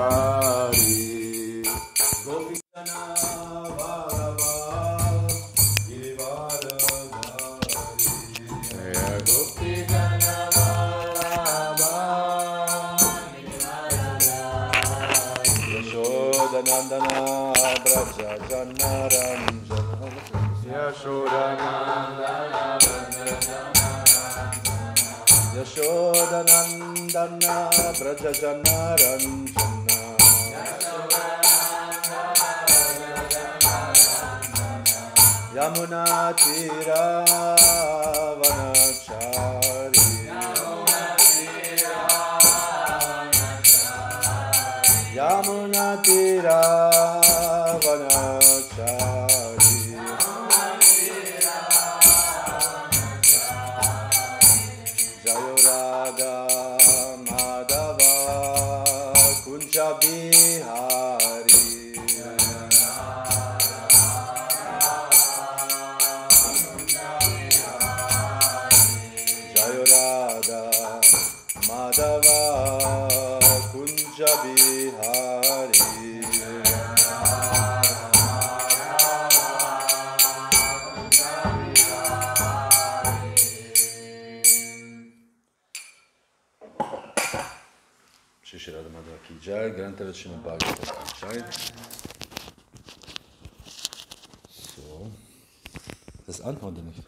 Hari Gopikana Bhagava Girivara Jaya Gopikana Bhagava Yashodanandana Braja Janaranjana Yashodanandana Yashodanandana Braja Janaranjana Yamuna Tira Vanachari Yamuna Tira Vanachari Jayo Radha Madhava Kunja Bihari Jayo Radha Madhava Kunja Bihari Shri Radha Madhava ki jai, Granthara Srimad Bhagavatam ki jai. So, das anhauen die nicht.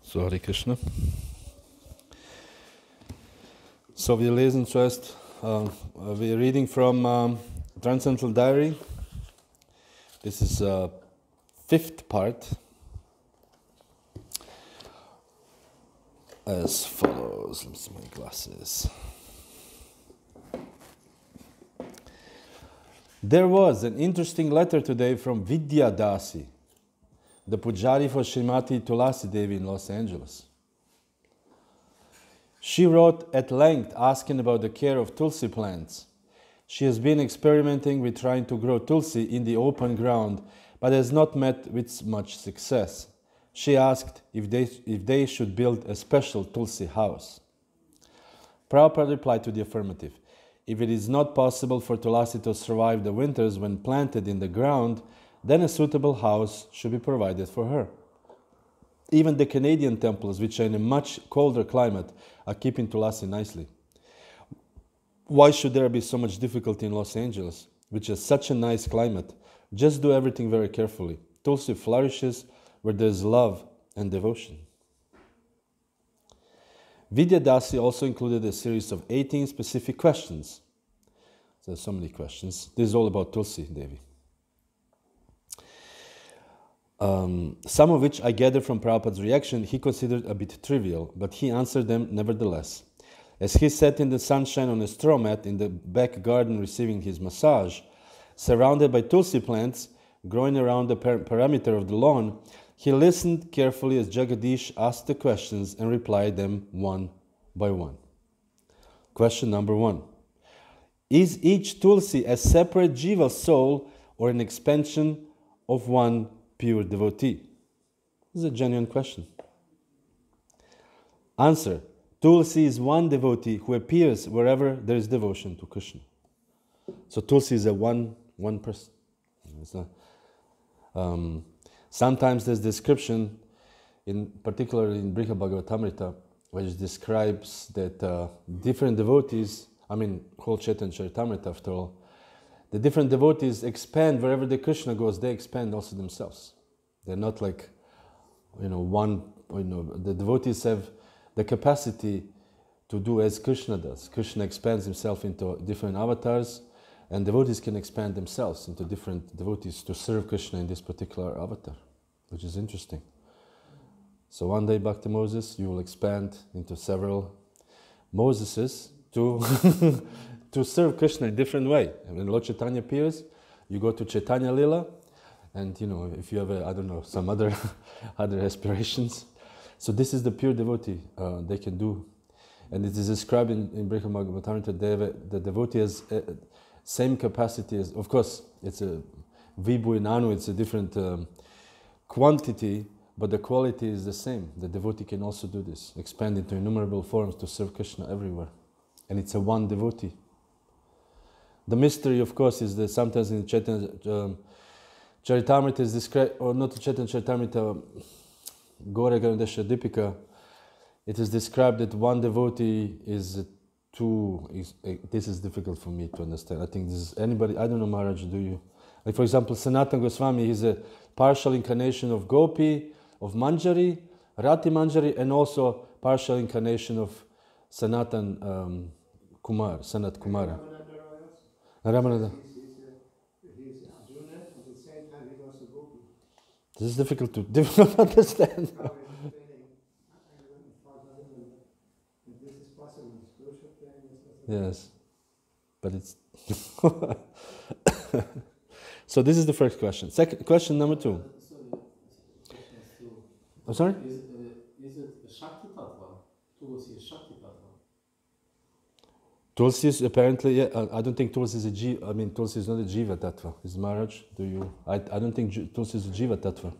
So, Hare Krishna. So, wir lesen zuerst, we're reading from Transcendental Diary. This is fifth part. As follows. Let me see my glasses. There was an interesting letter today from Vidya Dasi, the Pujari for Srimati Tulasi Devi in Los Angeles. She wrote at length asking about the care of Tulsi plants. She has been experimenting with trying to grow Tulsi in the open ground, but has not met with much success. She asked if they should build a special Tulsi house. Prabhupada replied to the affirmative. If it is not possible for Tulasi to survive the winters when planted in the ground, then a suitable house should be provided for her. Even the Canadian temples, which are in a much colder climate, are keeping Tulasi nicely. Why should there be so much difficulty in Los Angeles, which has such a nice climate? Just do everything very carefully. Tulsi flourishes where there is love and devotion. Vidya Dasi also included a series of 18 specific questions. There are so many questions. This is all about Tulsi Devi. Some of which I gathered from Prabhupada's reaction he considered a bit trivial, but he answered them nevertheless. As he sat in the sunshine on a straw mat in the back garden receiving his massage, surrounded by Tulsi plants growing around the perimeter of the lawn, he listened carefully as Jagadish asked the questions and replied them one by one. Question number 1. Is each Tulsi a separate Jiva soul or an expansion of one pure devotee? This is a genuine question. Answer. Tulsi is one devotee who appears wherever there is devotion to Krishna. So Tulsi is a one person. It's not, sometimes there's description, in particular in Brihad Bhagavatamrita, which describes that different devotees, whole Chaitanya Charitamrita after all, the different devotees expand wherever the Krishna goes, they expand also themselves. They're not like, the devotees have the capacity to do as Krishna does. Krishna expands himself into different avatars, and devotees can expand themselves into different devotees to serve Krishna in this particular avatar, which is interesting. So one day, Bhakti Moses, you will expand into several Moseses to to serve Krishna in a different way. And when Lord Chaitanya appears, you go to Chaitanya Lila, and if you have some other aspirations. So this is the pure devotee they can do. And it is described in Brihad Bhagavatam, the devotee has same capacity as, of course, it's a Vibhu and Anu, it's a different quantity, but the quality is the same. The devotee can also do this, expand into innumerable forms to serve Krishna everywhere. And it's a one devotee. The mystery, of course, is that sometimes in Chaitanya Charitamrita is described, or not Chaitanya Charitamrita, Gauradesh Dipika, it is described that one devotee is two. This is difficult for me to understand. I think this is anybody, I don't know, Maharaj, do you? Like for example, Sanatana Goswami, he's a partial incarnation of Gopi, of Manjari, Rati Manjari, and also partial incarnation of Sanatan Kumar, Sanat Kumara. Ramananda. He's Arjuna, at the same time he was a Gopi. This is difficult to understand. This is possible. Yes, but it's... So this is the first question. Second question number 2. I'm sorry? Is it a Shakti Tattva? Tulsi is Shakti Tattva? Tulsi is apparently, yeah, I don't think Tulsi is a Jiva, I mean Tulsi is not a Jiva Tattva. Is Maharaj, do you? I don't think Tulsi is a Jiva Tattva.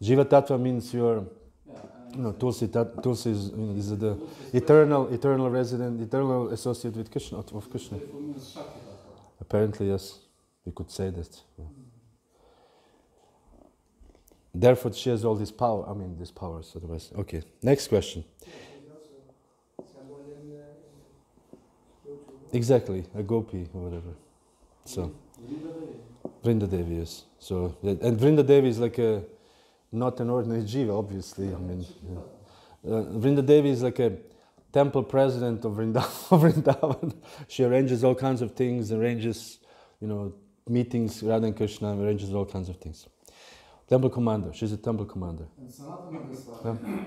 Jiva Tattva means you're, Tulsi is, this is the eternal resident, eternal associate with Krishna, of Krishna. Apparently, yes, we could say that. Yeah. Therefore, she has all this power. I mean, these powers. Otherwise, okay. Next question. Exactly, a gopi or whatever. So, Vrinda Devi, yes. So, and Vrinda Devi is like a not an ordinary jiva, obviously. I mean, Vrinda Devi is like a temple president of Vrindavan. She arranges all kinds of things, arranges, meetings, Radha and Krishna, arranges all kinds of things. Temple commander, she's a temple commander. And Sanatana Goswami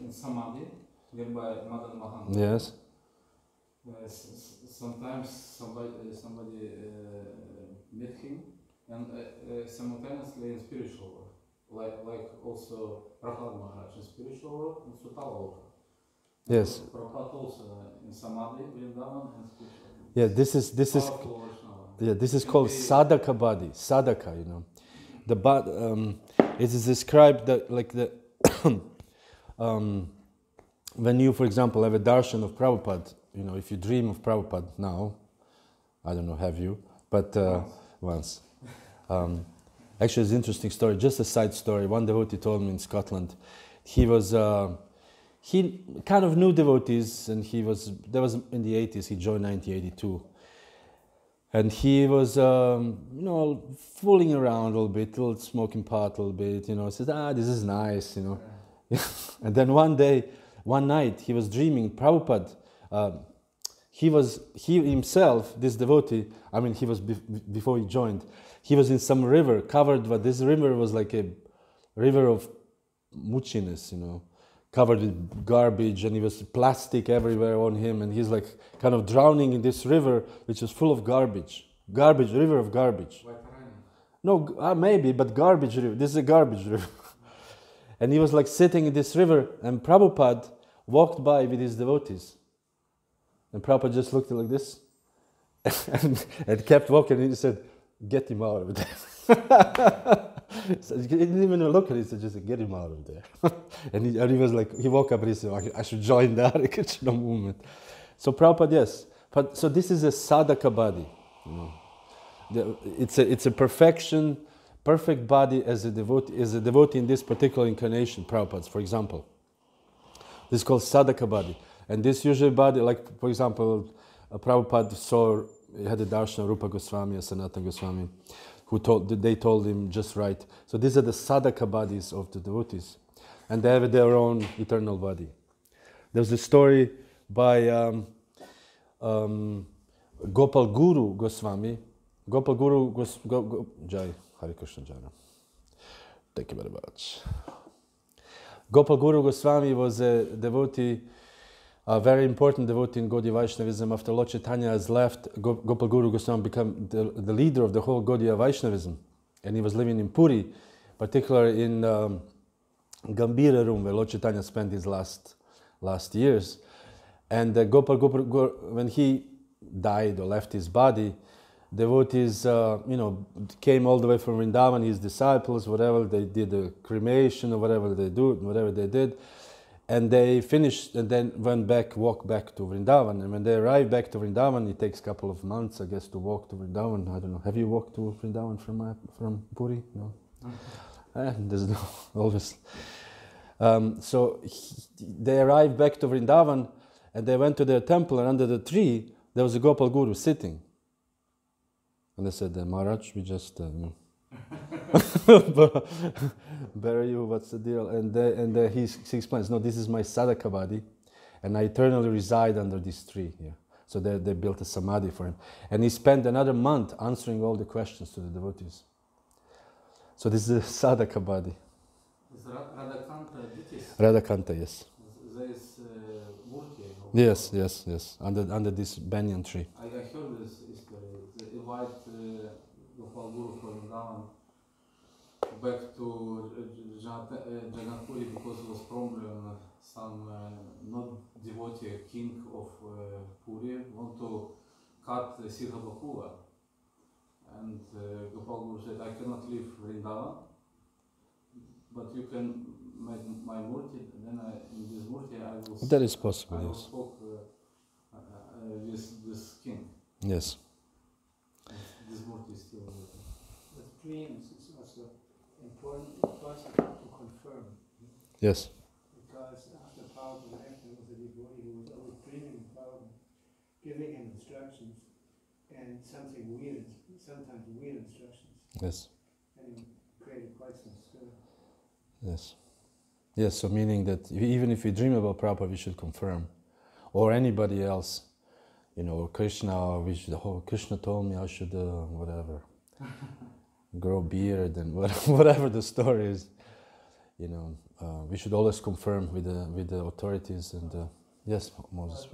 in Samadhi, whereby Madan Mahan. Yes. Sometimes somebody met him, and simultaneously in spiritual world, like also Prahlad Maharaj in spiritual world and Sutala world. Yes. Prabhupada also in Samadhi, Vrindavan, and spiritual world. Yeah, this is called sadhaka body. Sadhaka, The it is described that when you, for example, have a darshan of Prabhupada, if you dream of Prabhupada now, I don't know, have you? But once. Actually, it's an interesting story, just a side story. One devotee told me in Scotland, he kind of knew devotees, and that was in the 80s, he joined 1982. And he was, fooling around a little bit, smoking pot a little bit, says, this is nice, And then one night, he was dreaming, Prabhupada, he himself, this devotee, he was, before he joined, he was in some river, covered, but this river was like a river of muchiness, covered with garbage, and he was plastic everywhere on him, and he's like kind of drowning in this river, which is full of garbage, river of garbage. No, maybe, but garbage river, this is a garbage river. And he was like sitting in this river, and Prabhupada walked by with his devotees. And Prabhupada just looked like this, and kept walking, and he said, get him out of there. So he didn't even look at it, he said, just get him out of there. and he was like, he woke up and he said, I should join the Hare Krishna movement. So Prabhupada, yes. But so this is a sadhaka body. It's a perfect body as a devotee in this particular incarnation, Prabhupada's, for example. This is called sadhaka body. And this usually body, like for example, Prabhupada had a darshan of Rupa Goswami and Sanatana Goswami, they told him just right. So these are the sadhaka bodies of the devotees. And they have their own eternal body. There's a story by Gopal Guru Goswami. Gopal Guru Jai, Hare Krishna Jai. Thank you very much. Gopal Guru Goswami was a devotee, a very important devotee in Gaudiya Vaishnavism. After Lord Chaitanya has left, Gopal Guru Goswami became the leader of the whole Gaudiya Vaishnavism. And he was living in Puri, particularly in Gambhira room, where Lord Chaitanya spent his last years. And Gopal Guru, when he died or left his body, devotees, came all the way from Vrindavan, his disciples, whatever, they did a cremation or whatever they did, and they finished and then walked back to Vrindavan. And when they arrived back to Vrindavan, it takes a couple of months, I guess, to walk to Vrindavan. I don't know. Have you walked to Vrindavan from Puri? No. There's no always. They arrived back to Vrindavan, and they went to their temple, and under the tree there was a Gopal Guru sitting. And they said, Maharaj, we just bury you, what's the deal? And he explains, no, this is my sadhaka body, and I eternally reside under this tree here. So they built a samadhi for him. And he spent another month answering all the questions to the devotees. So this is a sadhaka body. Is Radhakanta Duttis? Radhakanta, yes. There is Murti. Yes. Under this banyan tree. I heard this history. They invite Gopal Guru from Vrindavan back to Jagannath Puri because there was problem. Some not devotee king of Puri want to cut Sirha Bakula. And Gopal Guru said, I cannot leave Vrindavan, but you can make my murti, and then in this murti I will... That is possible, I will yes. spoke with this king. Yes. This murti is still there. With dreams, it's also important to confirm. Yes. Because after Prabhupada left, there was a devotee who was always dreaming Prabhupada, giving him instructions, and sometimes weird instructions. Yes. And it created quite some stir. Yes. Yes, so meaning that even if we dream about Prabhupada, we should confirm. Or anybody else, Krishna, Krishna told me I should, whatever, grow beard and whatever the story is, we should always confirm with the authorities and, yes, Moses.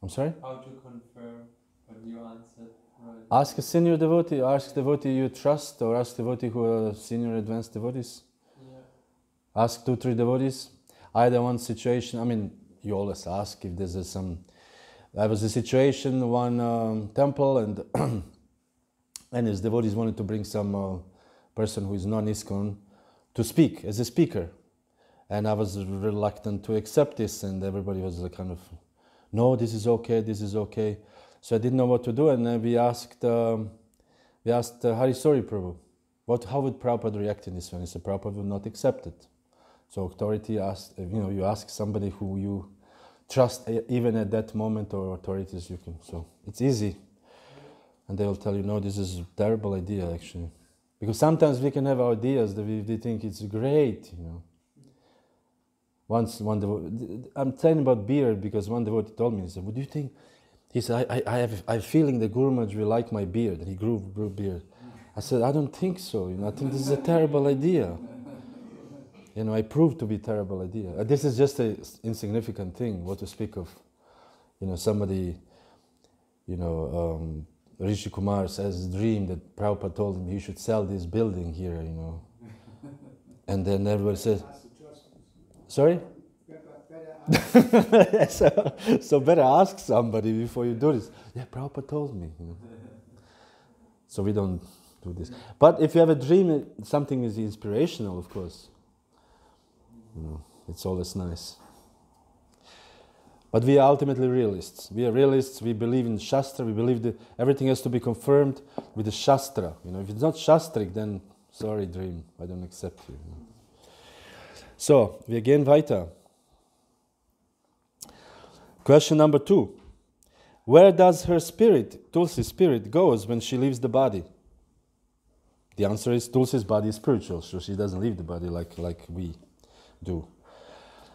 I'm sorry? How to confirm what you answered? Right. Ask a senior devotee, ask devotee you trust, or ask devotee who are senior advanced devotees. Yeah. Ask 2-3 devotees. Either one situation, you always ask if there's some... There was a situation, one temple, and and his devotees wanted to bring some person who is non-ISKCON to speak, as a speaker. And I was reluctant to accept this, and everybody was like kind of, no, this is okay. So I didn't know what to do, and then we asked Hari Sori Prabhu, how would Prabhupada react in this one? He said Prabhupada would not accept it. So authority asked, you ask somebody who you trust, even at that moment, or authorities you can. So it's easy, and they will tell you, no, this is a terrible idea actually, because sometimes we can have ideas that we think it's great, Once one devotee, I'm telling about beard because one devotee told me, he said, what do you think? He said, I have a feeling that Guru Maharaj will like my beard. And he grew beard. I said, I don't think so. I think this is a terrible idea. I proved to be a terrible idea. This is just an insignificant thing, what to speak of. Somebody, Rishi Kumar has a dream that Prabhupada told him he should sell this building here, And then everybody says, sorry? So better ask somebody before you do this. Yeah, Prabhupada told me. So we don't do this. But if you have a dream, something is inspirational, of course. It's always nice. But we are ultimately realists. We are realists. We believe in Shastra. We believe that everything has to be confirmed with the Shastra. If it's not Shastric, then sorry, dream. I don't accept you. So we again weiter. Question number 2. Where does her spirit, Tulsi's spirit, goes when she leaves the body? The answer is Tulsi's body is spiritual, so she doesn't leave the body like we do.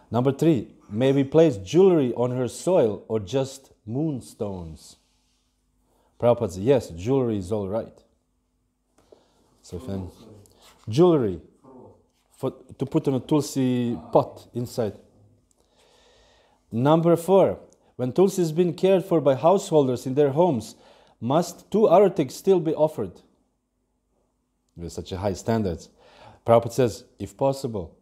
Number 3. May we place jewelry on her soil or just moonstones? Prabhupada says, yes, jewelry is all right. So jewelry to put on a Tulsi pot inside. Number 4. When Tulsi has been cared for by householders in their homes, must 2 aratiks still be offered? With such a high standards. Prabhupada says, if possible.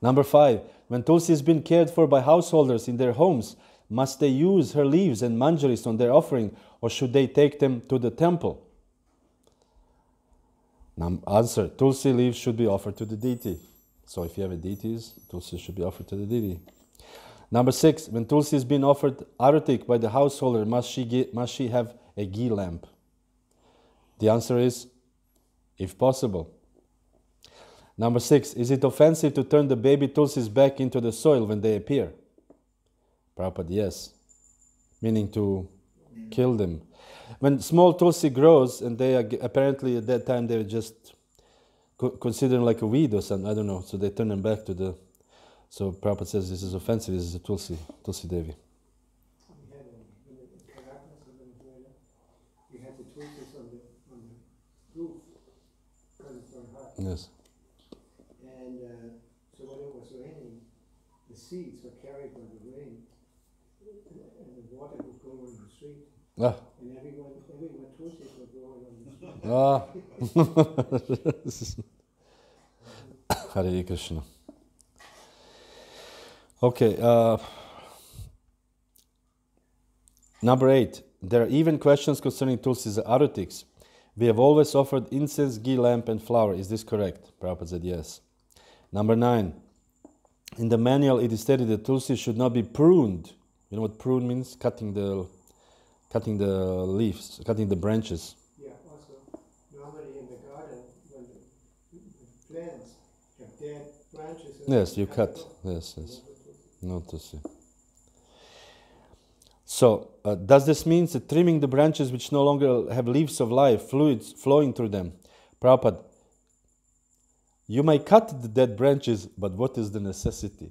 Number 5. When Tulsi has been cared for by householders in their homes, must they use her leaves and manjaris on their offering, or should they take them to the temple? Answer, tulsi leaves should be offered to the deity. So if you have a deities, tulsi should be offered to the deity. Number 6, when tulsi is being offered aratik by the householder, must she have a ghee lamp? The answer is, if possible. Number 6, is it offensive to turn the baby tulsis back into the soil when they appear? Prabhupada, yes. Meaning to kill them. When small tulsi grows, and they are apparently at that time they were just considered like a weed or something, I don't know, so they turn them back to the... So Prabhupada says this is offensive, this is a tulsi Devi. We had in Caracas, in Venezuela, we had the tulsis on the roof because it's very hot. Yes. And so when it was raining, the seeds were carried by the rain, and the water would go on the street. Ah. And everyone tulsis were growing on the street. Hare Krishna. Okay. Number 8. There are even questions concerning tulsis aratiks. We have always offered incense, ghee lamp, and flower. Is this correct? Prabhupada said yes. Number 9. In the manual, it is stated that tulsi should not be pruned. You know what prune means? Cutting the leaves, cutting the branches. Yeah, also, normally in the garden, when the plants have dead branches... Yes, you cut. Yes. No tulsi. So, does this mean that trimming the branches which no longer have leaves of life, fluids flowing through them? Prabhupada, you may cut the dead branches, but what is the necessity?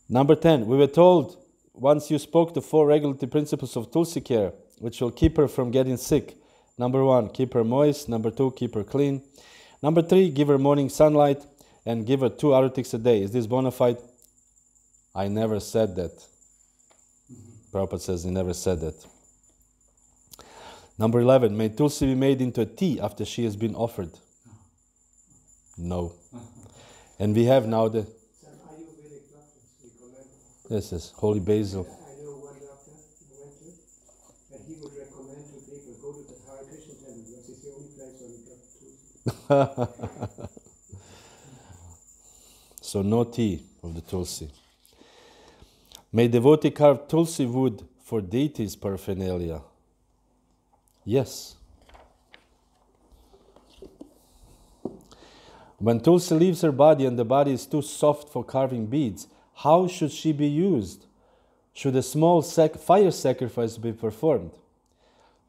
Number 10, we were told once you spoke the 4 regulative principles of tulsi care, which will keep her from getting sick. Number 1, keep her moist. Number 2, keep her clean. Number 3, give her morning sunlight and give her 2 aratiks a day. Is this bona fide? I never said that. Prabhupada says he never said that. Number 11, may tulsi be made into a tea after she has been offered? No. And we have now the... Some Ayurvedic doctors recommend... Yes, holy basil. I know one doctor who went to, and he would recommend to people go to the Hare Krishna temple because it's the only place where you get tulsi. So no tea of the tulsi. May devotee carve tulsi wood for deities paraphernalia? Yes. When tulsi leaves her body and the body is too soft for carving beads, how should she be used? Should a small fire sacrifice be performed?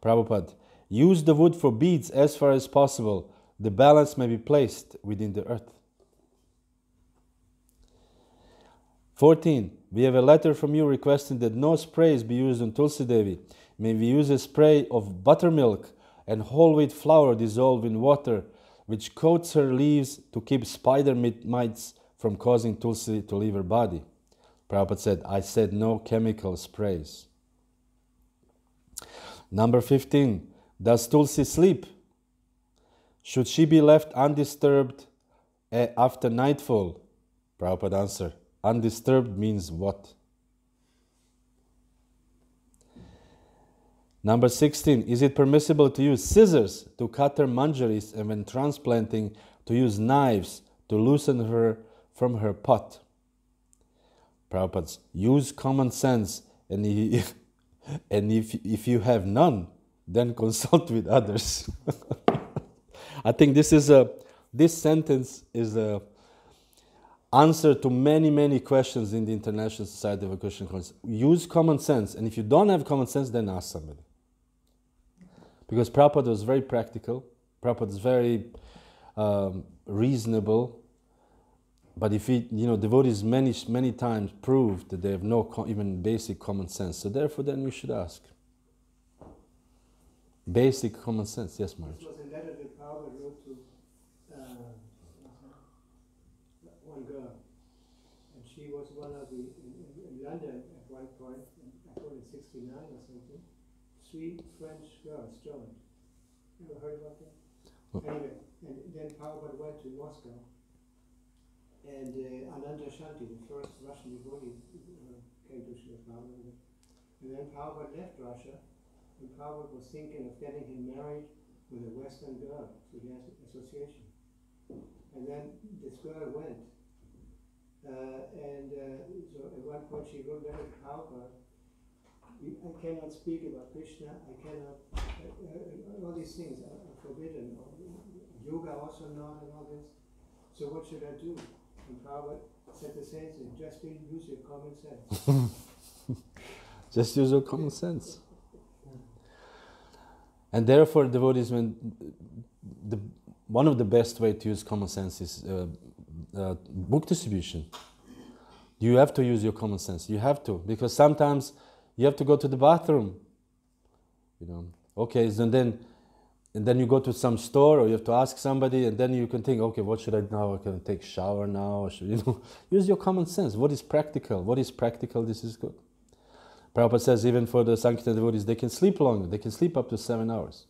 Prabhupada, use the wood for beads as far as possible. The balance may be placed within the earth. 14. We have a letter from you requesting that no sprays be used on Tulsi Devi. May we use a spray of buttermilk and whole wheat flour dissolved in water, which coats her leaves to keep spider mites from causing Tulsi to leave her body. Prabhupada said, I said no chemical sprays. Number 15. Does Tulsi sleep? Should she be left undisturbed after nightfall? Prabhupada answer, undisturbed means what? Number 16. Is it permissible to use scissors to cut her manjaris and when transplanting to use knives to loosen her from her pot? Prabhupada, use common sense, and if you have none, then consult with others. I think this sentence is a answer to many questions in the International Society of Krishna Consciousness. Use common sense, and if you don't have common sense, then ask somebody. Because Prabhupada was very practical, Prabhupada is very reasonable, but if devotees many times proved that they have no even basic common sense, so therefore then we should ask. Basic common sense, yes, Maharaj. This was a letter that Prabhupada wrote to one girl, and she was one of the, in London at one point, I thought in 69 or something, 3 French girls joined. You ever heard about that? Anyway, and then Prabhupada went to Moscow, And Ananda Shanti, the first Russian devotee, came to Srila Prabhupada. And then Prabhupada left Russia, and Prabhupada was thinking of getting him married with a Western girl through the association. And then this girl went. So at one point she wrote letter to Prabhupada, I cannot speak about Krishna, I cannot, all these things are forbidden, yoga also not, and all this. So what should I do? And Prabhupada said the same thing, just use your common sense. Just use your common sense. And therefore, devotees, one of the best way to use common sense is book distribution. You have to use your common sense. You have to, because sometimes you have to go to the bathroom. You know, okay, and then you go to some store, or you have to ask somebody, and then you can think, okay, what should I now? Can I take a shower now? Or should, use your common sense. What is practical? What is practical? This is good. Prabhupada says even for the Sankirtan devotees, they can sleep longer. They can sleep up to 7 hours.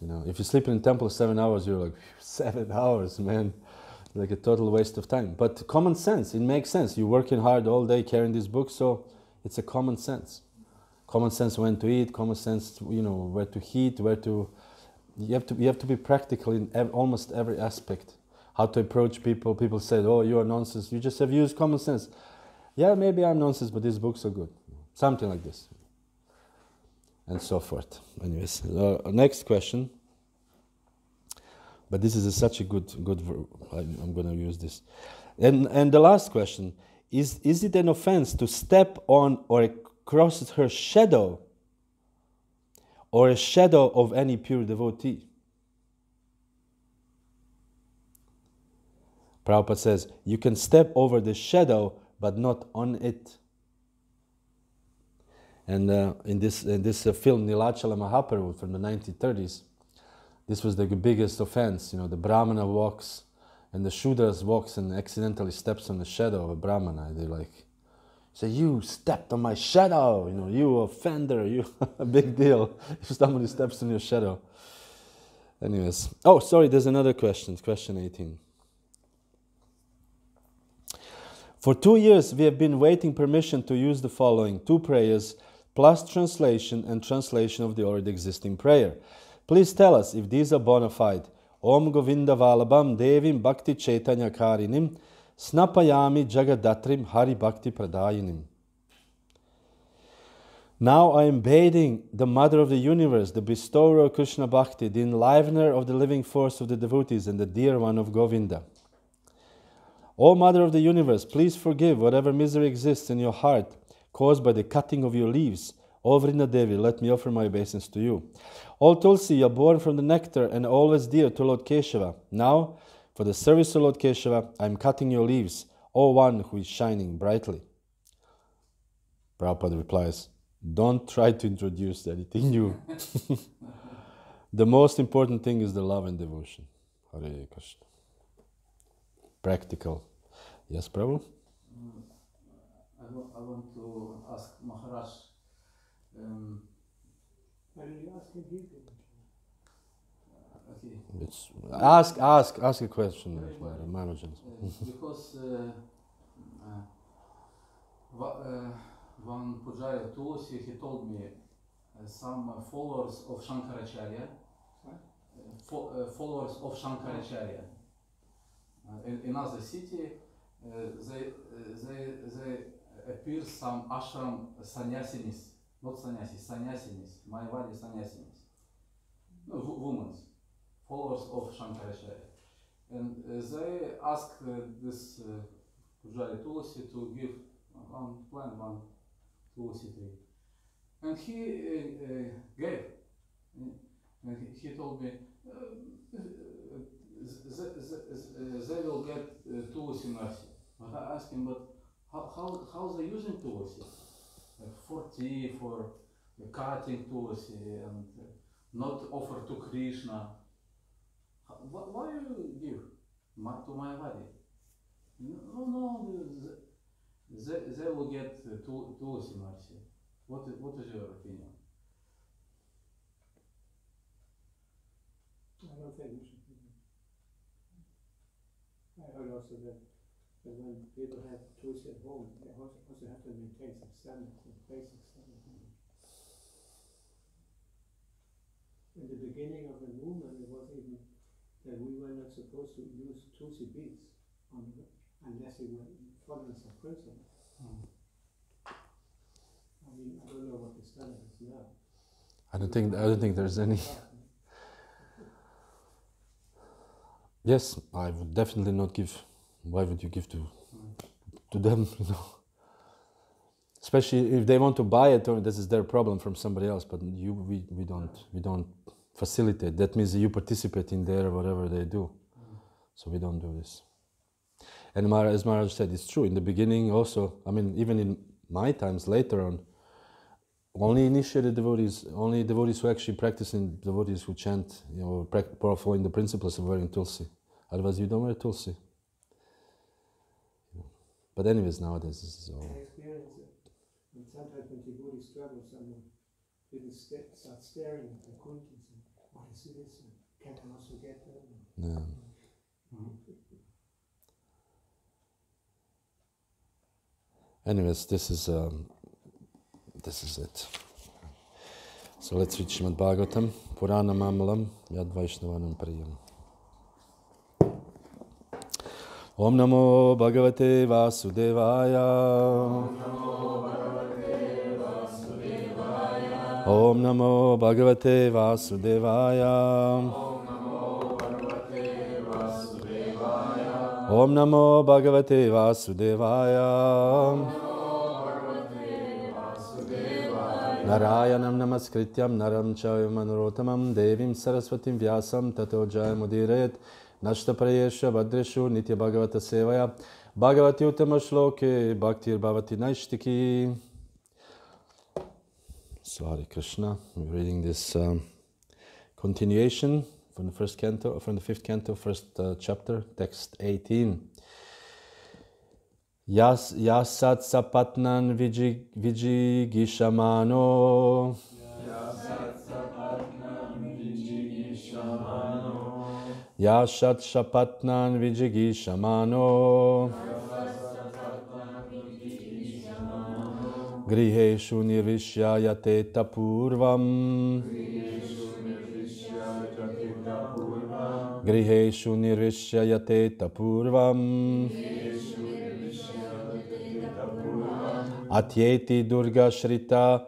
You know, if you sleep in the temple 7 hours, you're like, 7 hours, man. Like a total waste of time. But common sense, it makes sense. You're working hard all day carrying this book, so it's a common sense. Common sense when to eat, common sense, where to heat, you have to be practical in almost every aspect. How to approach people. People say, oh, you are nonsense. You just have used common sense. Yeah, maybe I'm nonsense, but these books are good. Something like this. And so forth. Anyways, next question. But this is such a good I'm going to use this. And the last question, is it an offense to step on or cross her shadow or a shadow of any pure devotee? Prabhupada says, you can step over the shadow, but not on it. And in this film, Nilachala Mahaprabhu from the 1930s, this was the biggest offense. The Brahmana walks, and the Shudras walks and accidentally steps on the shadow of a Brahmana. They say, you stepped on my shadow, you offender, you a big deal if somebody steps on your shadow. Anyways, sorry, there's another question, question 18. For 2 years, we have been waiting permission to use the following 2 prayers, plus translation and translation of the already existing prayer. Please tell us if these are bona fide. Om Govinda Valabham Devim Bhakti Chaitanya Karinim Snapayami Jagadatrim Hari Bhakti Pradayinim. Now I am bathing the Mother of the Universe, the bestower of Krishna Bhakti, the enlivener of the living force of the devotees, and the dear one of Govinda. O Mother of the Universe, please forgive whatever misery exists in your heart caused by the cutting of your leaves. O Vrinda Devi, let me offer my obeisance to you. O Tulsi, you are born from the nectar and always dear to Lord Keshava. Now, for the service of Lord Keshava, I am cutting your leaves, O one who is shining brightly. Prabhupada replies, don't try to introduce anything new. The most important thing is the love and devotion. Hare Krishna. Practical. Yes, Prabhu? I want to ask Maharaj. Why don't you ask him here? Okay. Ask a question, Maharaj. Because one Pujari Tulsi, he told me some followers of Shankaracharya, followers of Shankaracharya, in another city, they appear some ashram sannyasinis, not sannyasinis, Mayavadi sannyasinis, no, women, followers of Shankaracharya. And they asked this Pujari Tulsi to give one Tulsi tree. And he gave. And he told me, they will get Tulsi mercy. But I asked him, but how they using Tulsi? Like for tea, for cutting Tulsi, and not offer to Krishna. Why you give to Mayavadi? No, they will get Tulsi mercy. What is your opinion? I don't think we should do that. I heard also that But when people have tulsi at home, they also have to maintain some standards, some basic standards. In the beginning of the movement, it was even that we were not supposed to use tulsi beads unless we were following some principles. I mean, I don't know what the standard is now. I don't think there's any. Yes, I would definitely not give. Why would you give to them? You know, especially if they want to buy it, or this is their problem from somebody else. But we don't facilitate. That means you participate in their whatever they do. So we don't do this. And as Maharaj said, it's true. In the beginning, also, I mean, even in my times later on, only initiated devotees, only devotees who actually practice, in devotees who chant, you know, following the principles of wearing tulsi. Otherwise, you don't wear tulsi. But anyways, nowadays this is all. I experience it. And sometimes when devotees struggle, someone people start staring at the kuntis and what is this? And can I also get that? Yeah. Anyways, this is it. So let's read Srimad Bhagavatam, Purana Mamalam, Yad Vaishnavanam Priyam. Om Namo Bhagavate Vasudevaya. Om Namo Bhagavate Vasudevaya. Om Namo Bhagavate Vasudevaya. Narayanam Namaskrityam Naram Chaiva Manorotamam Devim Saraswatim Vyasam Tato Jayamudiret Nashtaprayesha Bhadreshu Nitya Bhagavata Sevaya Bhagavati Uttama Shloke Bhaktir Bhavati Naishtiki. So Hare Krishna, we're reading this continuation from the first canto, from the fifth canto, first chapter, text 18. Yasat sapatnan vijigishamano. Yasat sapatnan vijigishamano. Griheshu nirvishyayate tapurvam. Griheshu nirvishyayate tapurvam. Atyeti Durga Shrita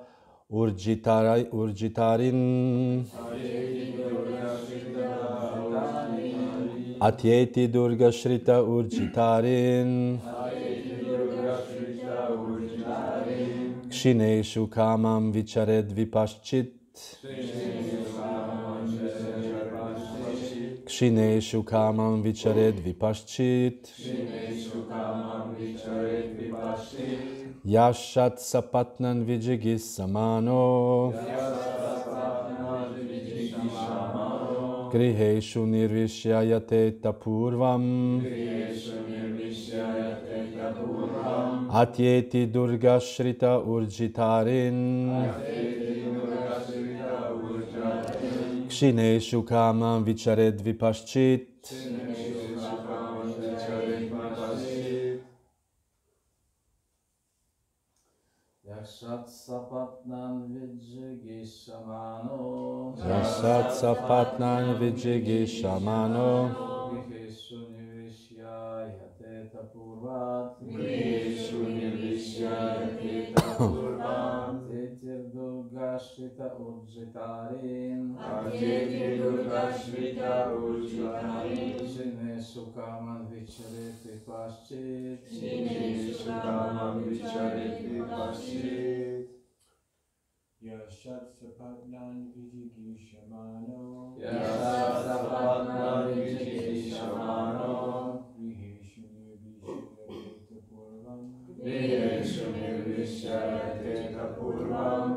Urjitarin. Atyeti Durga Shrita Urjitarin. Kshineshu Kamam Vichared Vipaschit. Kshineshu Kamam Vichared Vipaschit. Yashat sapatnan vijigis samano. Griheshu nirvishyayate tapurvam. Atyeti Durga Shrita Urjitarin. Kshineshu Kamam Vichared Vipaschit. Yashat sapatnan vijigishamano. Yasat sapatnan vijigishamano. Griheshu nirvishyayate tapurvat. Griheshu nirvishyayate tapurvat. Atyeti Durga Shrita Urjitarin. Atyeti Durga Shrita Urjitarin. Kshineshu Kamam Vicharet Vipaschit. Kshineshu Kamam Vicharet Vipaschit. Yashat sapatnan vijigishamano. Yasat sapatnan vijigishamano. Griheshu nirvishyayate tapurvam. Griheshu nirvishyayate tapurvam.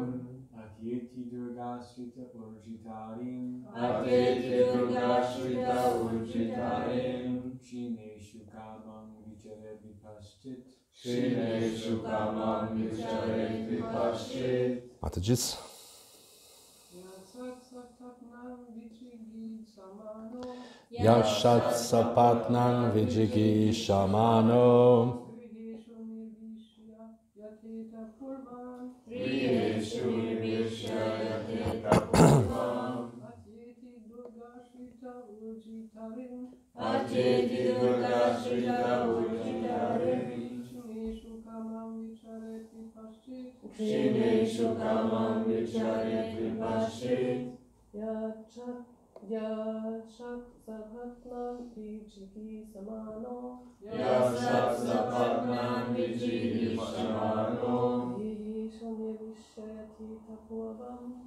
Atyeti Durga Shrita Urjitarin. Atyeti Durga Shrita Urjitarin. Kshineshu Kamam Vicharet Vipaschit. Kshineshu Kamam Vicharet Vipaschit. Matajis. Yasat Yashat sapatnang vijigi shamano. Griheshu nirvishyayate purvam. Atyeti durga shrita ujitarim. Kshineshu kamam vichareti paschit. Yashat sapatnang vijigi samano. Yasat sapatnam vijigi shamano.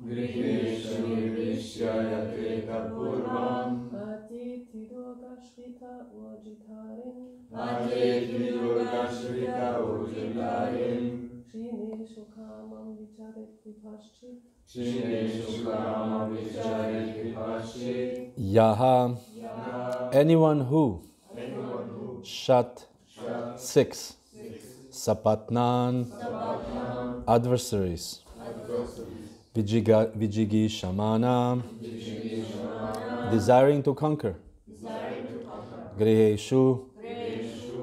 Griheshu nirvishyayate purvam. Atyeti durga shrita ujitarim. Atyeti durga shrita ujitarim. Kshineshu kamam vichareti paschit. Kshineshu kamam vichareti paschit. Yaha. Anyone who. Shat. 6. Sapatnan. Adversaries. Vijigi shamana. Desiring to conquer. Griheshu.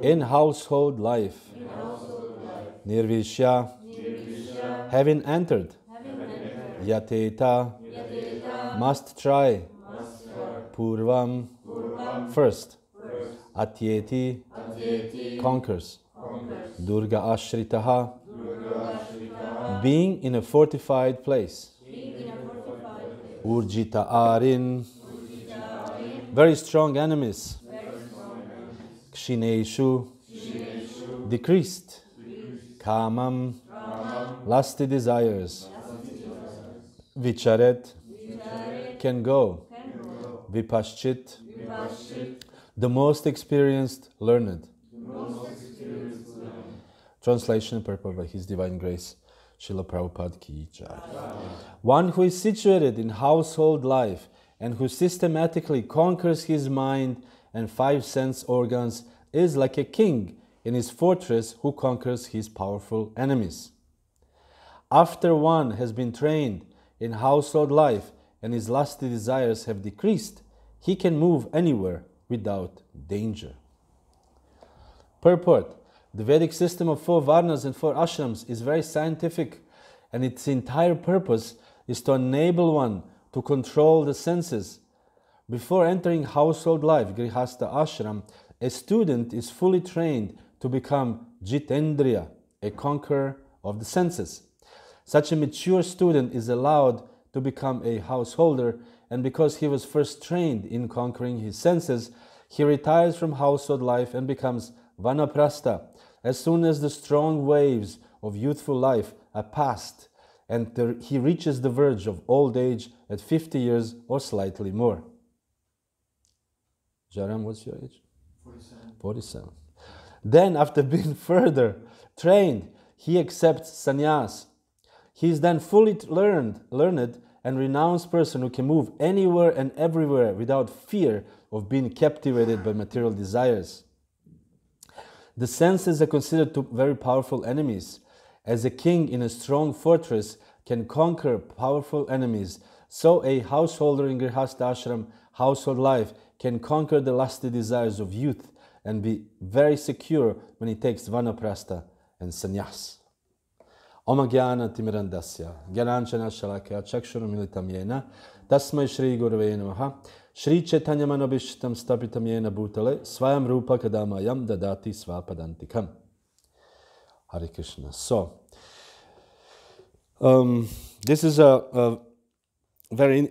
In household life. Nirvishya. Having entered. Yateta. Must try. Purvam. First. Atyeti. Conquers. Durga ashritaha. Being in a fortified place. Urjita arin. Very strong enemies. Kshineshu. Decreased. Kamam. Lusty desires. Vicharet. Can go. Vipaschit. The most experienced, learned. Translation and purport by His Divine Grace, Srila Prabhupada Ki Jai. One who is situated in household life and who systematically conquers his mind and 5 sense organs is like a king in his fortress who conquers his powerful enemies. After one has been trained in household life and his lusty desires have decreased, he can move anywhere without danger. Purport. The Vedic system of 4 Varnas and 4 Ashrams is very scientific, and its entire purpose is to enable one to control the senses. Before entering household life, Grihastha Ashram, a student is fully trained to become Jitendriya, a conqueror of the senses. Such a mature student is allowed to become a householder, and because he was first trained in conquering his senses, he retires from household life and becomes Vanaprastha as soon as the strong waves of youthful life are past and he reaches the verge of old age at 50 years or slightly more. Jaram, what's your age? 47. Then, after being further trained, he accepts sannyas. He is then fully learned and renounced person who can move anywhere and everywhere without fear of being captivated by material desires. The senses are considered very powerful enemies. As a king in a strong fortress can conquer powerful enemies, so a householder in Grihastha Ashram household life can conquer the lusty desires of youth and be very secure when he takes Vanaprastha and sannyas. Om Jnana Timirandasya Gyananjana Shalakya Chakshura Militam Yena Tasmai Shri Gurave Namaha Shri Chaitanya Manobhishtam Stapitam Yena Bhutale Swayam Rupa Kadamayam Dadati Svapadantikam. Hare Krishna. So, this is a very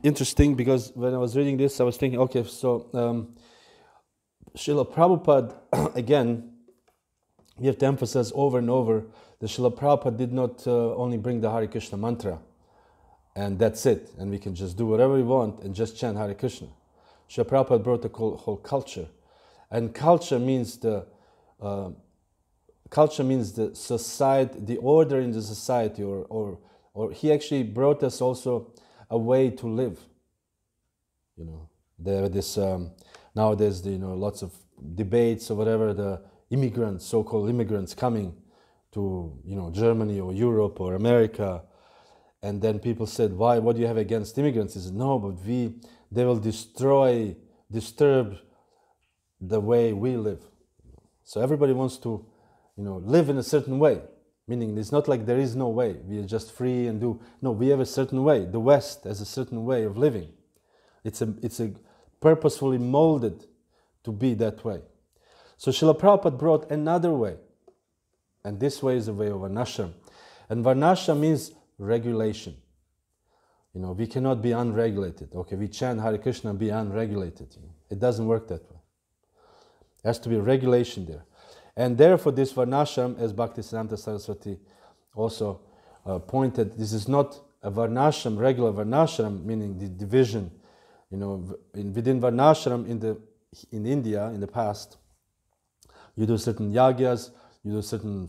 interesting, because when I was reading this, I was thinking, okay, so Srila Prabhupada, again, we have to emphasize over and over that Srila Prabhupada did not only bring the Hare Krishna mantra, and that's it, and we can just do whatever we want and just chant Hare Krishna. Srila Prabhupada brought the whole culture, and culture means the society, the order in the society, or he actually brought us also a way to live. You know, there this nowadays, lots of debates or whatever, the immigrants, so-called immigrants coming to Germany or Europe or America, And then people said, why, what do you have against immigrants? He said, no, but they will disturb the way we live. So everybody wants to, live in a certain way. Meaning it's not like there is no way. We are just free and do. No, we have a certain way. The West has a certain way of living. It's a purposefully molded to be that way. So Srila Prabhupada brought another way. And this way is the way of Varnashram. And Varnashram means regulation. We cannot be unregulated. Okay, we chant Hare Krishna and be unregulated. It doesn't work that way. There has to be regulation there. And therefore this Varnashram, as Bhaktisiddhanta Saraswati also pointed, this is not a Varnashram, regular Varnashram, meaning the division. Within Varnashram in India, in the past, you do certain yagyas, you do certain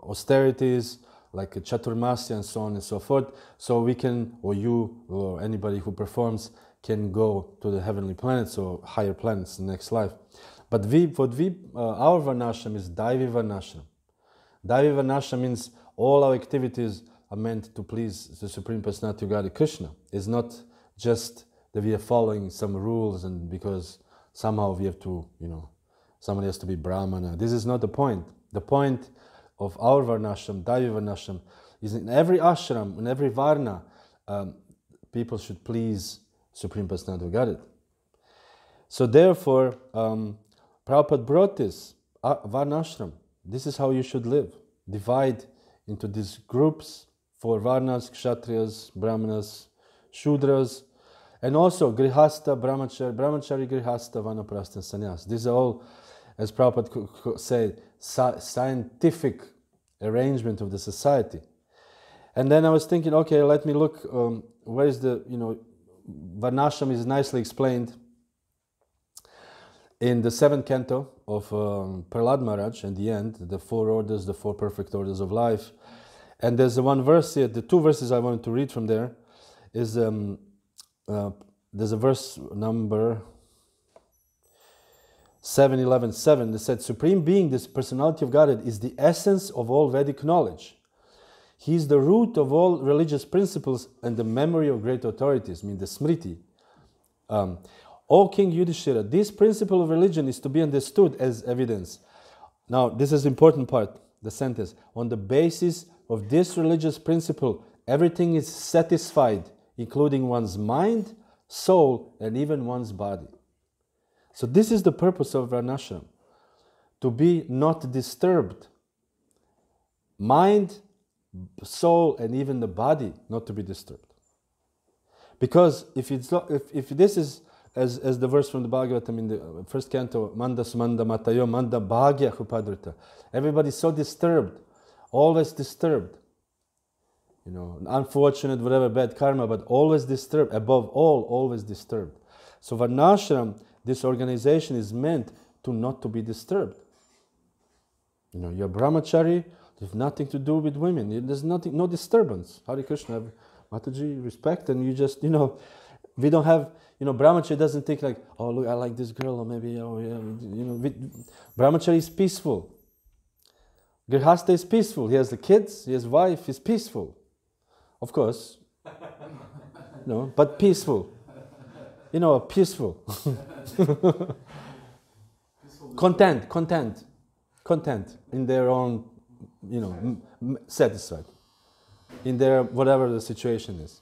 austerities, like a Chaturmasya and so on and so forth. So we can, or you, or anybody who performs, can go to the heavenly planets or higher planets in the next life. But our Varnashram is Daivi Varnashram. Daivi Varnashram means all our activities are meant to please the Supreme Personality of Godhead Krishna. It's not just that we are following some rules and because somehow we have to, somebody has to be Brahmana. This is not the point. The point of our Varnashram, Daivi Varnashram, is in every ashram, in every Varna, people should please Supreme Personality of Godhead. So therefore, Prabhupada brought this, Varnashram. This is how you should live. Divide into these groups for Varnas, Kshatriyas, Brahmanas, Shudras, and also Grihastha, Brahmachari, Grihastha, Vanaprastha, and Sannyas. These are all, as Prabhupada said, scientific arrangement of the society. And then I was thinking, okay, let me look, where is the, Varnashram is nicely explained in the 7th canto of Prahlad Maharaj, in the end, the 4 orders, the 4 perfect orders of life. And there's one verse here, the 2 verses I wanted to read from there, is there's a verse number 7.11.7 that said, Supreme Being, this personality of Godhead, is the essence of all Vedic knowledge. He is the root of all religious principles and the memory of great authorities, the Smriti. O King Yudhishthira, this principle of religion is to be understood as evidence. Now, this is the important part, the sentence. On the basis of this religious principle, everything is satisfied, including one's mind, soul, and even one's body. So this is the purpose of Varnashram, to be not disturbed. Mind, soul, and even the body not to be disturbed. Because if this is, as the verse from the Bhagavatam in the first canto, Manda Sumanda Matayo Manda Bhagya Hupadrita. Everybody's so disturbed, always disturbed. Unfortunate, whatever, bad karma, but always disturbed. Above all, always disturbed. So Varnashram, this organization is meant to not to be disturbed. You're brahmachari, you have nothing to do with women. There's nothing, no disturbance. Hare Krishna, Mataji, respect, and you just, we don't have, brahmachari doesn't think like, oh look, I like this girl, or maybe, oh yeah, brahmachari is peaceful. Grihastha is peaceful. He has the kids, he has wife, he's peaceful. Of course, but peaceful. Peaceful. Content in their own, satisfied. In their, whatever the situation is.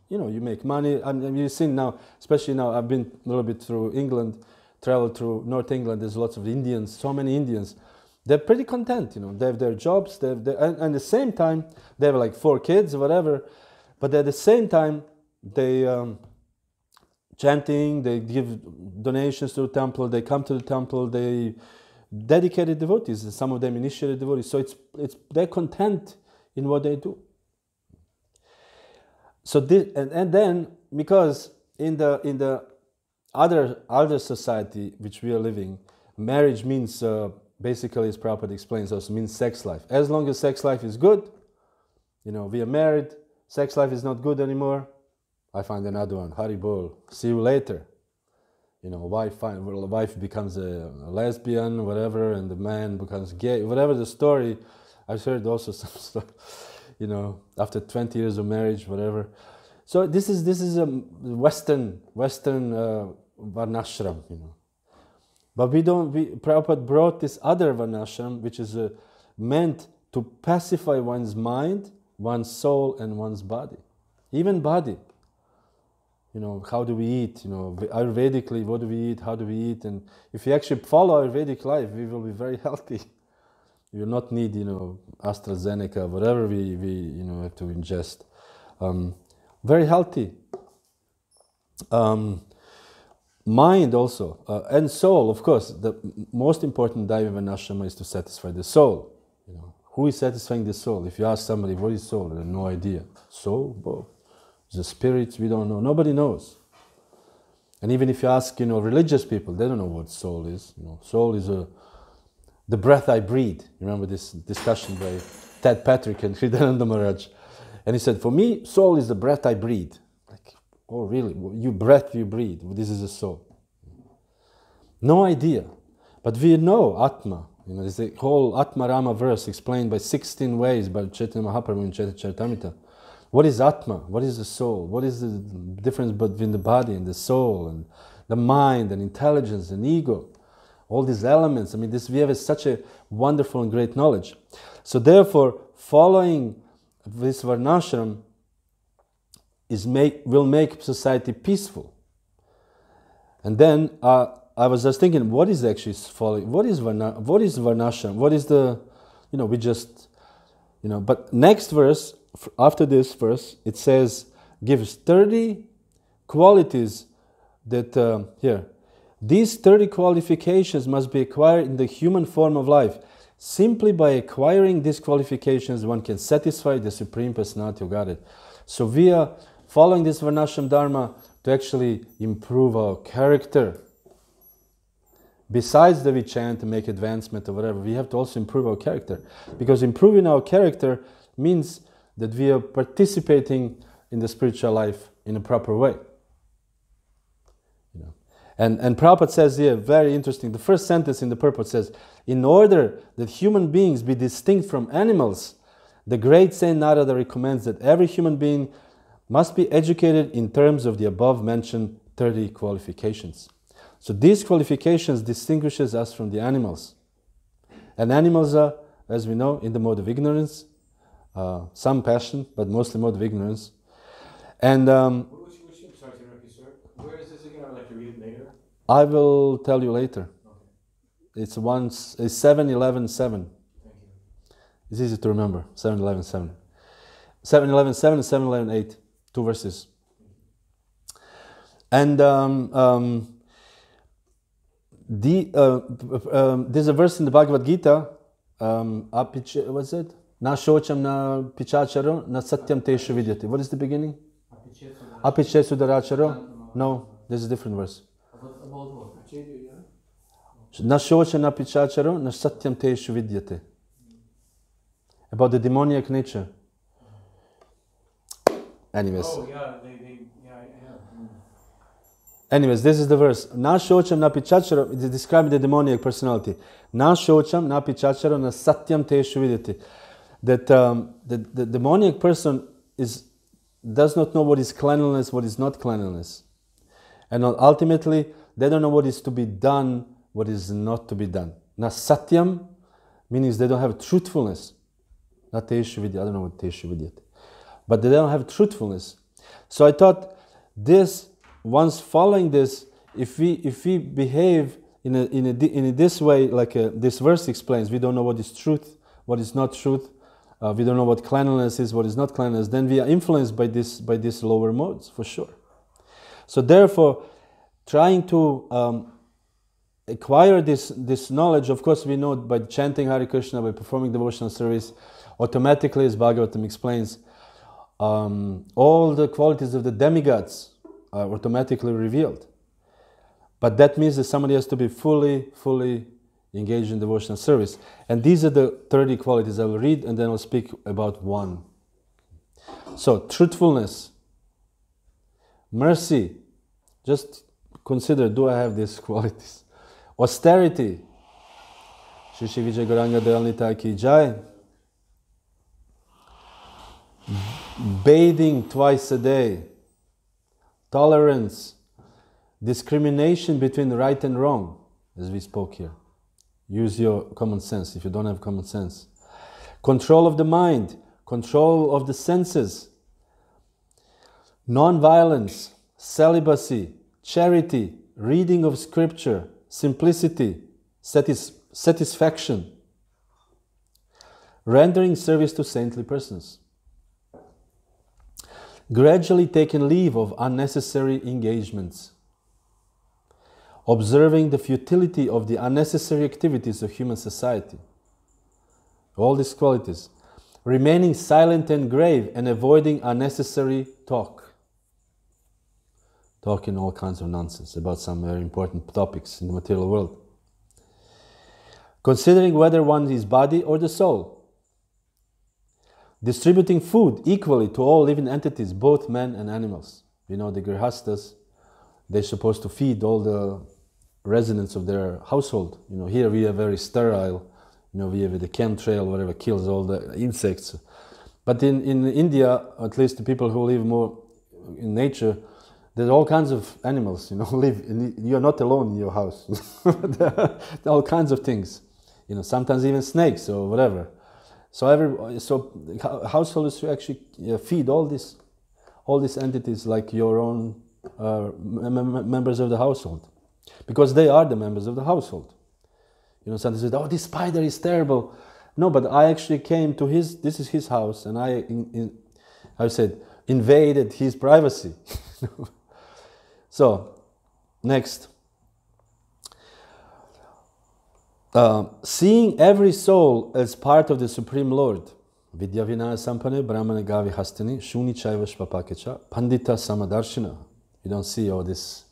You make money, and you've seen now, especially now, I've been a little bit through England, traveled through North England, there's lots of Indians, so many Indians. They're pretty content, they have their jobs, and at the same time, they have like 4 kids or whatever, but at the same time, they chanting, they give donations to the temple, they come to the temple, they dedicated devotees, some of them initiated devotees, so they're content in what they do. So this, and then, because in the other society which we are living, marriage means, basically, as Prabhupada explains us, means sex life. As long as sex life is good, we are married, sex life is not good anymore, I find another one, Hari Bol, see you later. Wife becomes a lesbian, whatever, and the man becomes gay, whatever the story. I've heard also some stuff. after 20 years of marriage, whatever. So this is a Western varnashram, But Prabhupada brought this other varnashram, which is meant to pacify one's mind, one's soul, and one's body. Even body. How do we eat? Ayurvedically, what do we eat? How do we eat? And if we actually follow Ayurvedic life, we will be very healthy. We will not need, AstraZeneca, whatever we have to ingest. Very healthy. Mind also, and soul, of course. The most important Daiva Varnashrama is to satisfy the soul. Who is satisfying the soul? If you ask somebody, what is soul? They have no idea. Soul? Well, the spirits, we don't know. Nobody knows. And even if you ask, religious people, they don't know what soul is. Soul is the breath I breathe. You remember this discussion by Ted Patrick and Hridayananda Maharaj? And he said, for me, soul is the breath I breathe. Like, oh really? You breath, you breathe. This is a soul. No idea. But we know Atma. There's a whole Atma Rama verse explained by 16 ways by Chaitanya Mahaprabhu in Chaitanya Charitamrita. What is Atma? What is the soul? What is the difference between the body and the soul and the mind and intelligence and ego? All these elements. We have such a wonderful and great knowledge. So therefore, following this varnashram will make society peaceful. And then I was just thinking, what is actually following? What is varnashram? What is the, but next verse, after this verse, it says, gives 30 qualities that, these 30 qualifications must be acquired in the human form of life. Simply by acquiring these qualifications, one can satisfy the Supreme Personality of Godhead. So we are following this Varnashram Dharma to actually improve our character. Besides that we chant and make advancement or whatever, we have to also improve our character. Because improving our character means that we are participating in the spiritual life in a proper way. And Prabhupada says here, very interesting, the first sentence in the purport says, in order that human beings be distinct from animals, the great Saint Narada recommends that every human being must be educated in terms of the above mentioned 30 qualifications. So these qualifications distinguishes us from the animals. And animals are, as we know, in the mode of ignorance, some passion, but mostly mode of ignorance. And Sorry to interrupt you, sir. Where is this again? I would like to read it later. I will tell you later. Okay. It's 7-11-7. Thank you. It's easy to remember. 7-11-7. 7-11-7 and 7-11-8. 2 verses. And there's a verse in the Bhagavad Gita. What's it? Na shocham na pichacharo na satyam teshu vidyate. What is the beginning? Apichesu daracharo? No, there's a different verse. Na shocham na pichacharo na satyam teshu vidyate. About the demoniac nature. Anyways. Oh, yeah, Anyways, this is the verse. Na shocham na pichacharo, it describes the demoniac personality. Na shocham na pichacharo na satyam teshu vidyate. That the demoniac person does not know what is cleanliness, what is not cleanliness. And ultimately, they don't know what is to be done, what is not to be done. Na satyam, means they don't have truthfulness. Not teshu vidyate, I don't know what teshu vidyate. But they don't have truthfulness. So I thought this, once following this, if we behave in this way, like this verse explains, we don't know what is truth, what is not truth, we don't know what cleanliness is, what is not cleanliness, then we are influenced by these lower modes, for sure. So therefore, trying to acquire this knowledge, of course we know by chanting Hare Krishna, by performing devotional service, automatically, as Bhagavatam explains, all the qualities of the demigods are automatically revealed. But that means that somebody has to be fully engaged in devotional service. And these are the 30 qualities I will read, and then I'll speak about one. So, truthfulness, mercy, just consider, do I have these qualities? Austerity, Shri Shri Vijay Gauranga Dayal Nitai Ki Jai. bathing twice a day, tolerance, discrimination between right and wrong, as we spoke here. Use your common sense if you don't have common sense. Control of the mind, control of the senses, non-violence, celibacy, charity, reading of scripture, simplicity, satisfaction, rendering service to saintly persons. Gradually taking leave of unnecessary engagements. Observing the futility of the unnecessary activities of human society. All these qualities. Remaining silent and grave and avoiding unnecessary talk. Talking all kinds of nonsense about some very important topics in the material world. Considering whether one is body or the soul. Distributing food equally to all living entities, both men and animals. You know, the grihastas, they're supposed to feed all the residents of their household. You know, here we are very sterile. You know, we have the chemtrail, whatever kills all the insects. But in India, at least the people who live more in nature, there's all kinds of animals, you know, you're not alone in your house. There are all kinds of things. You know, sometimes even snakes or whatever. So households should actually feed all these entities like your own members of the household, because they are the members of the household. You know, sometimes say, "Oh, this spider is terrible." No, but I actually came to this is his house, and I invaded his privacy. So, next. Seeing every soul as part of the Supreme Lord. Vidya vinaya sampane brahmana gavi hastini shuni chaiva shvapakecha pandita samadarshina. You don't see, oh, this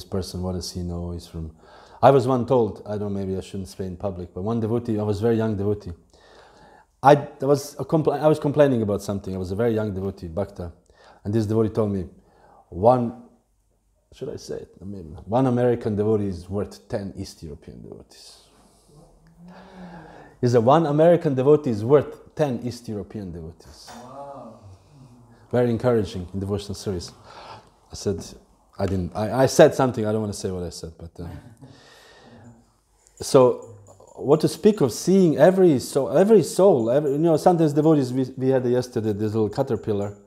person, what does he know? He's from... I was one told, I don't know, maybe I shouldn't say in public, but one devotee, I was a very young devotee. I was complaining about something. I was a very young devotee, Bhakta. And this devotee told me, one American devotee is worth 10 East European devotees. Is one American devotee is worth 10 East European devotees. Wow. Very encouraging in devotional service. I said something, I don't want to say what I said, but so what to speak of seeing every soul, you know, sometimes devotees, we had yesterday this little caterpillar.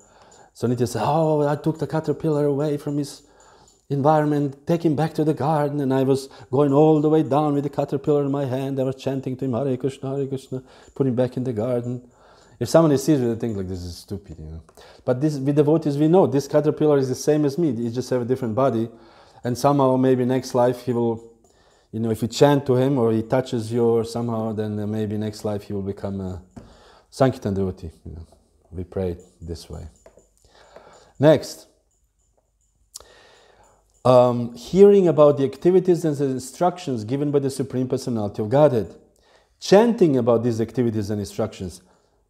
So Nitya said, "Oh, I took the caterpillar away from his environment, take him back to the garden, and I was going all the way down with the caterpillar in my hand. I was chanting to him, Hare Krishna, put him back in the garden." If somebody sees it, they think like, this is stupid, you know. But this, with devotees, we know this caterpillar is the same as me. He just have a different body, and somehow maybe next life he will, you know, if you chant to him or he touches you or somehow, then maybe next life he will become a Sankirtan devotee. You know. We pray this way. Next. Hearing about the activities and the instructions given by the Supreme Personality of Godhead. Chanting about these activities and instructions,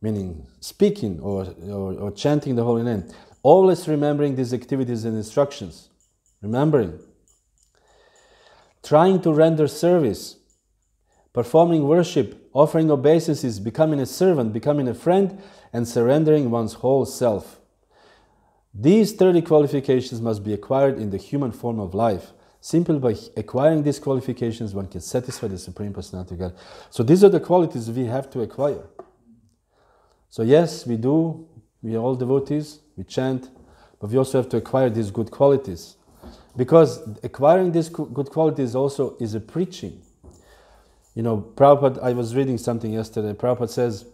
meaning speaking or chanting the holy name. Always remembering these activities and instructions. Remembering. Trying to render service. Performing worship, offering obeisances, becoming a servant, becoming a friend, and surrendering one's whole self. These 30 qualifications must be acquired in the human form of life. Simply by acquiring these qualifications, one can satisfy the Supreme Personality of God. So these are the qualities we have to acquire. So yes, we are all devotees, we chant, but we also have to acquire these good qualities. Because acquiring these good qualities also is a preaching. You know, Prabhupada, I was reading something yesterday, Prabhupada says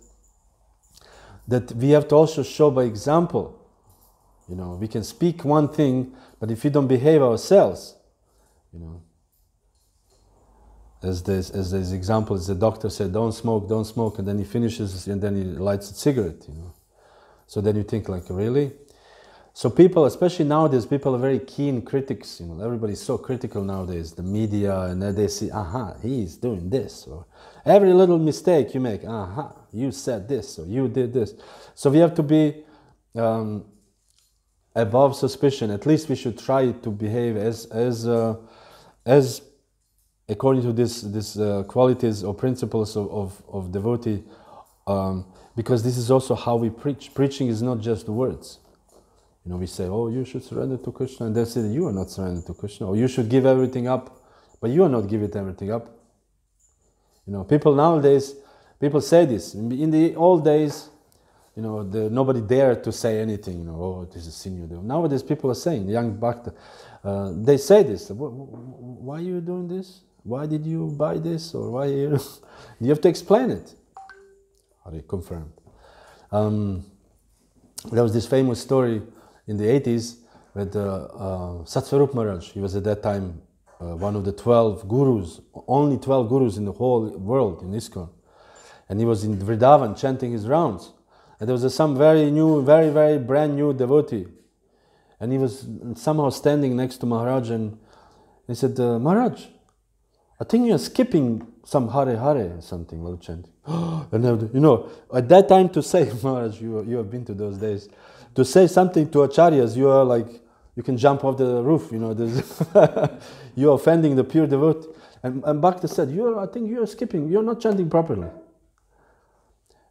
that we have to also show by example. You know, we can speak one thing, but if we don't behave ourselves, you know, as this example, as the doctor said, don't smoke, and then he finishes and then he lights a cigarette, you know. So then you think like, really? So people, especially nowadays, people are very keen critics, you know, everybody's so critical nowadays, the media, and then they see, he's doing this, or every little mistake you make, you said this, or you did this. So we have to be above suspicion. At least we should try to behave as according to this qualities or principles of devotee, Because this is also how we preach. Preaching is not just words. We say, oh, you should surrender to Krishna, and they say you are not surrendering to Krishna, or you should give everything up, but you are not giving everything up. People nowadays, people say this. In the old days, nobody dared to say anything, oh, this is sin you do. Nowadays people are saying, young Bhakta, they say this, why are you doing this? Why did you buy this? Or why you have to explain it. Confirmed. There was this famous story in the 80s with Satsvarup Maharaj. He was at that time one of the 12 gurus, only 12 gurus in the whole world in ISKCON. And he was in Vrindavan chanting his rounds. And there was some very new, very, very brand new devotee. And he was somehow standing next to Maharaj, and he said, Maharaj, I think you're skipping some Hare Hare or something while chanting. And at that time to say, Maharaj, you have been to those days, to say something to acharyas, you are like, you can jump off the roof, you're offending the pure devotee. And Bhakta said, I think you're skipping, you're not chanting properly.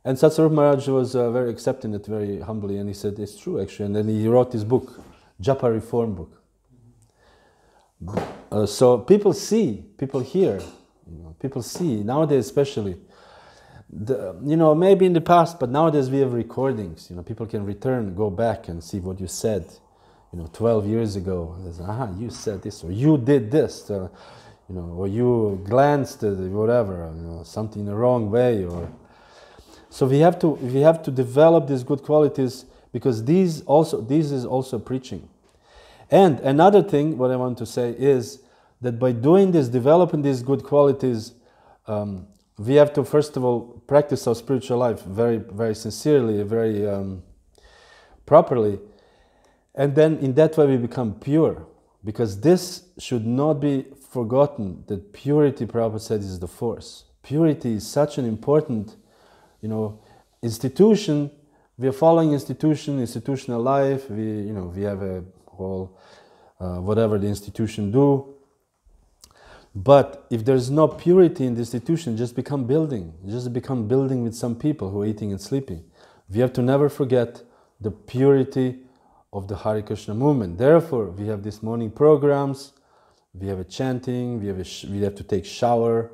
And Satsvarup Maharaj was very accepting it very humbly, and he said, it's true actually. And then he wrote this book, Japa Reform book. So people see, people hear, people see, nowadays especially. Maybe in the past, but nowadays we have recordings. People can return, go back and see what you said, 12 years ago. You said this, or you did this, or you glanced at whatever, something in the wrong way, or. So we have to develop these good qualities, because this is also preaching. And another thing, what I want to say is that by doing this, developing these good qualities, we have to first of all practice our spiritual life very, very sincerely, very properly, and then in that way we become pure. Because this should not be forgotten, that purity, Prabhupada said, is the force. Purity is such an important institution. We are following institutional life. We have a whole, whatever the institution do. But if there is no purity in the institution, just become building with some people who are eating and sleeping. We have to never forget the purity of the Hare Krishna movement. Therefore, we have these morning programs. We have a chanting. We have to take shower.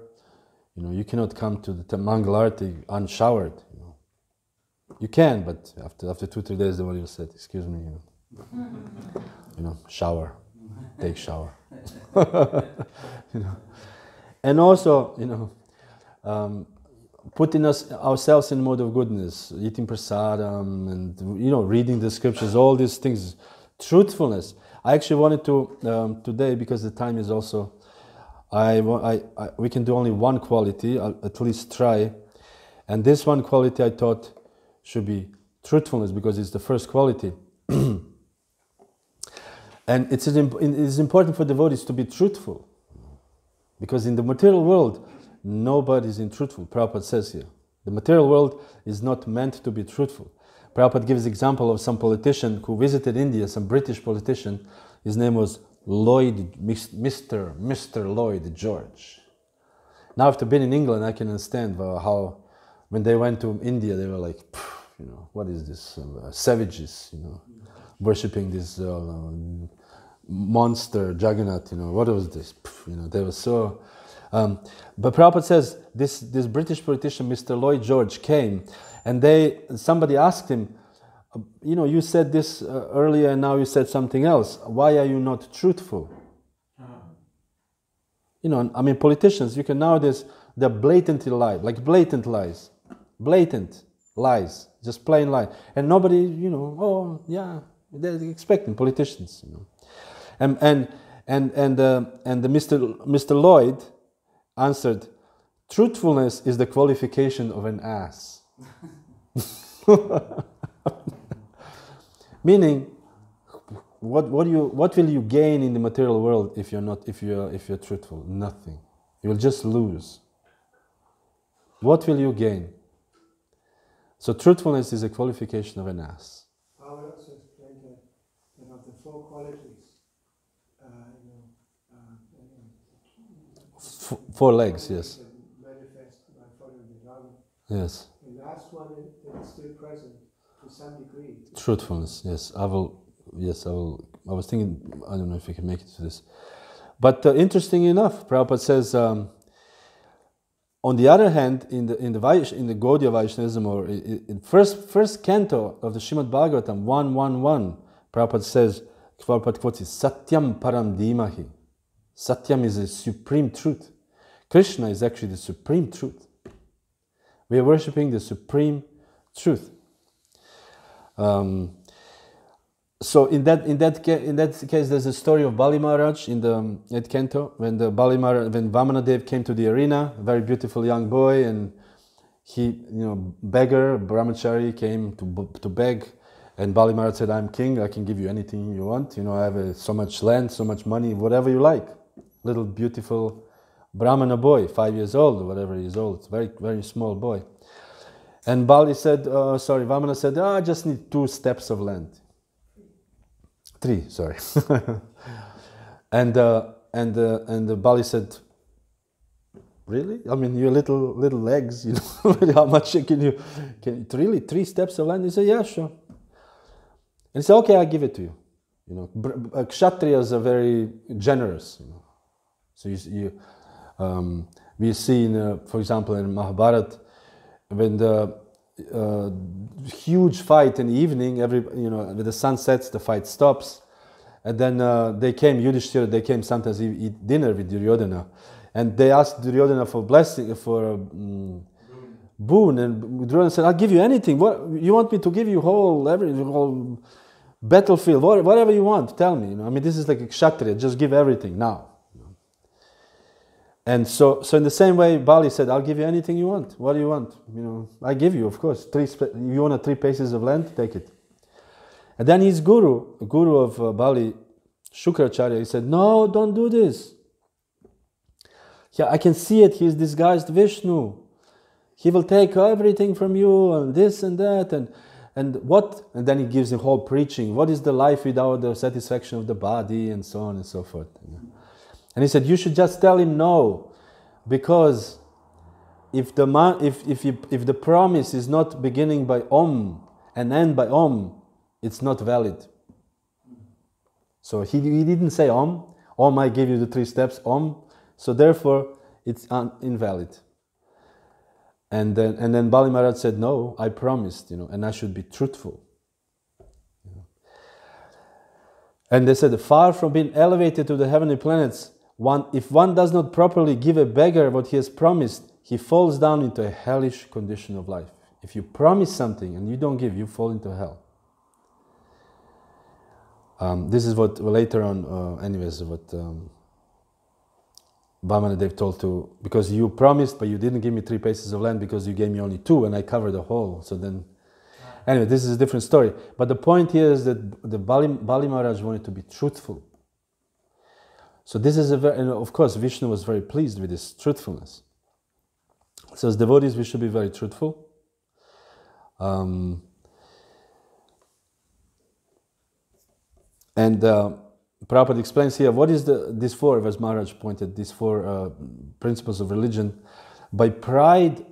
You cannot come to the Mangal Arati unshowered. You can, but after 2-3 days, the one will say, "Excuse me, shower, take shower." And also, putting ourselves in mode of goodness, eating prasadam, and reading the scriptures, all these things, truthfulness. I actually wanted to today, because the time is also. We can do only one quality. I'll at least try, and this one quality I thought should be truthfulness, because it's the first quality. And it's important for devotees to be truthful, because in the material world nobody is truthful. Prabhupada says here, the material world is not meant to be truthful. Prabhupada gives example of some politician who visited India, some British politician. His name was Mr. Lloyd George. Now, after being in England, I can understand how, when they went to India, they were like, what is this? Savages, worshipping this monster, Jagannath, what was this? They were so. But Prabhupada says this British politician, Mr. Lloyd George, came, and somebody asked him, you said this earlier, and now you said something else. Why are you not truthful? Politicians, you can nowadays, they're blatantly lie, like blatant lies, just plain lie, and nobody, they're expecting politicians, and the Mr. Lloyd answered, truthfulness is the qualification of an ass. Meaning, what will you gain in the material world if you're truthful? Nothing. You will just lose. What will you gain? So truthfulness is a qualification of an ass. I would also explain that of the 4 qualities, 4 legs, yes. Manifest by following the Dharma. Yes. And last one that is still present to some degree. Truthfulness, yes. I will. I was thinking, I don't know if we can make it to this. But interesting enough, Prabhupada says, on the other hand, in the Gaudiya Vaishnavism, or in first canto of the Srimad Bhagavatam, 1.1.1, Prabhupada says, Prabhupada quotes it, Satyam Param Dhimahi. Satyam is the supreme truth. Krishna is actually the supreme truth. We are worshipping the supreme truth. So in that case, there's a story of Bali Maharaj at Canto, when when Vamanadev came to the arena, a very beautiful young boy, and he, beggar, brahmachari, came to beg, and Bali Maharaj said, "I'm king, I can give you anything you want. I have so much land, so much money, whatever you like." Little beautiful Brahmana boy, 5 years old, or whatever he is old, very, very small boy. And Vamana said, I just need 2 steps of land. 3, sorry. and Bali said, really? I mean, your little legs, how much can you really 3 steps of land? He said, yeah, sure. And he said, okay, I'll give it to you. Kshatriyas are very generous. So we see, for example, in Mahabharata, when the huge fight in the evening, when the sun sets, the fight stops, and then Yudhishthira, they came sometimes eat dinner with Duryodhana, and they asked Duryodhana for blessing, for a boon, and Duryodhana said, "I'll give you anything. What you want me to give you? Whole battlefield, whatever you want. Tell me. I mean, this is like a kshatriya. Just give everything now." And so in the same way, Bali said, "I'll give you anything you want. What do you want? I give you, of course. You want 3 paces of land? Take it." And then his guru of Bali, Shukracharya, he said, "No, don't do this. Yeah, I can see it. He's disguised Vishnu. He will take everything from you, and this and that, and what?" And then he gives the whole preaching. What is the life without the satisfaction of the body, and so on and so forth. And he said, you should just tell him no, because if the promise is not beginning by Om and end by Om, it's not valid. So he didn't say Om. Om, I give you the 3 steps, Om. So therefore, it's invalid. And then Bali Maharaj said, no, I promised, and I should be truthful. And they said, far from being elevated to the heavenly planets, if one does not properly give a beggar what he has promised, he falls down into a hellish condition of life. If you promise something and you don't give, you fall into hell. This is what later on, what Vamanadev told to, because you promised but you didn't give me 3 paces of land because you gave me only 2 and I covered the whole. So then, anyway, this is a different story. But the point here is that the Bali Maharaj wanted to be truthful. So this is and of course Vishnu was very pleased with this truthfulness. So as devotees we should be very truthful. And Prabhupada explains here, what is these 4, as Maharaj pointed, these 4 principles of religion. By pride,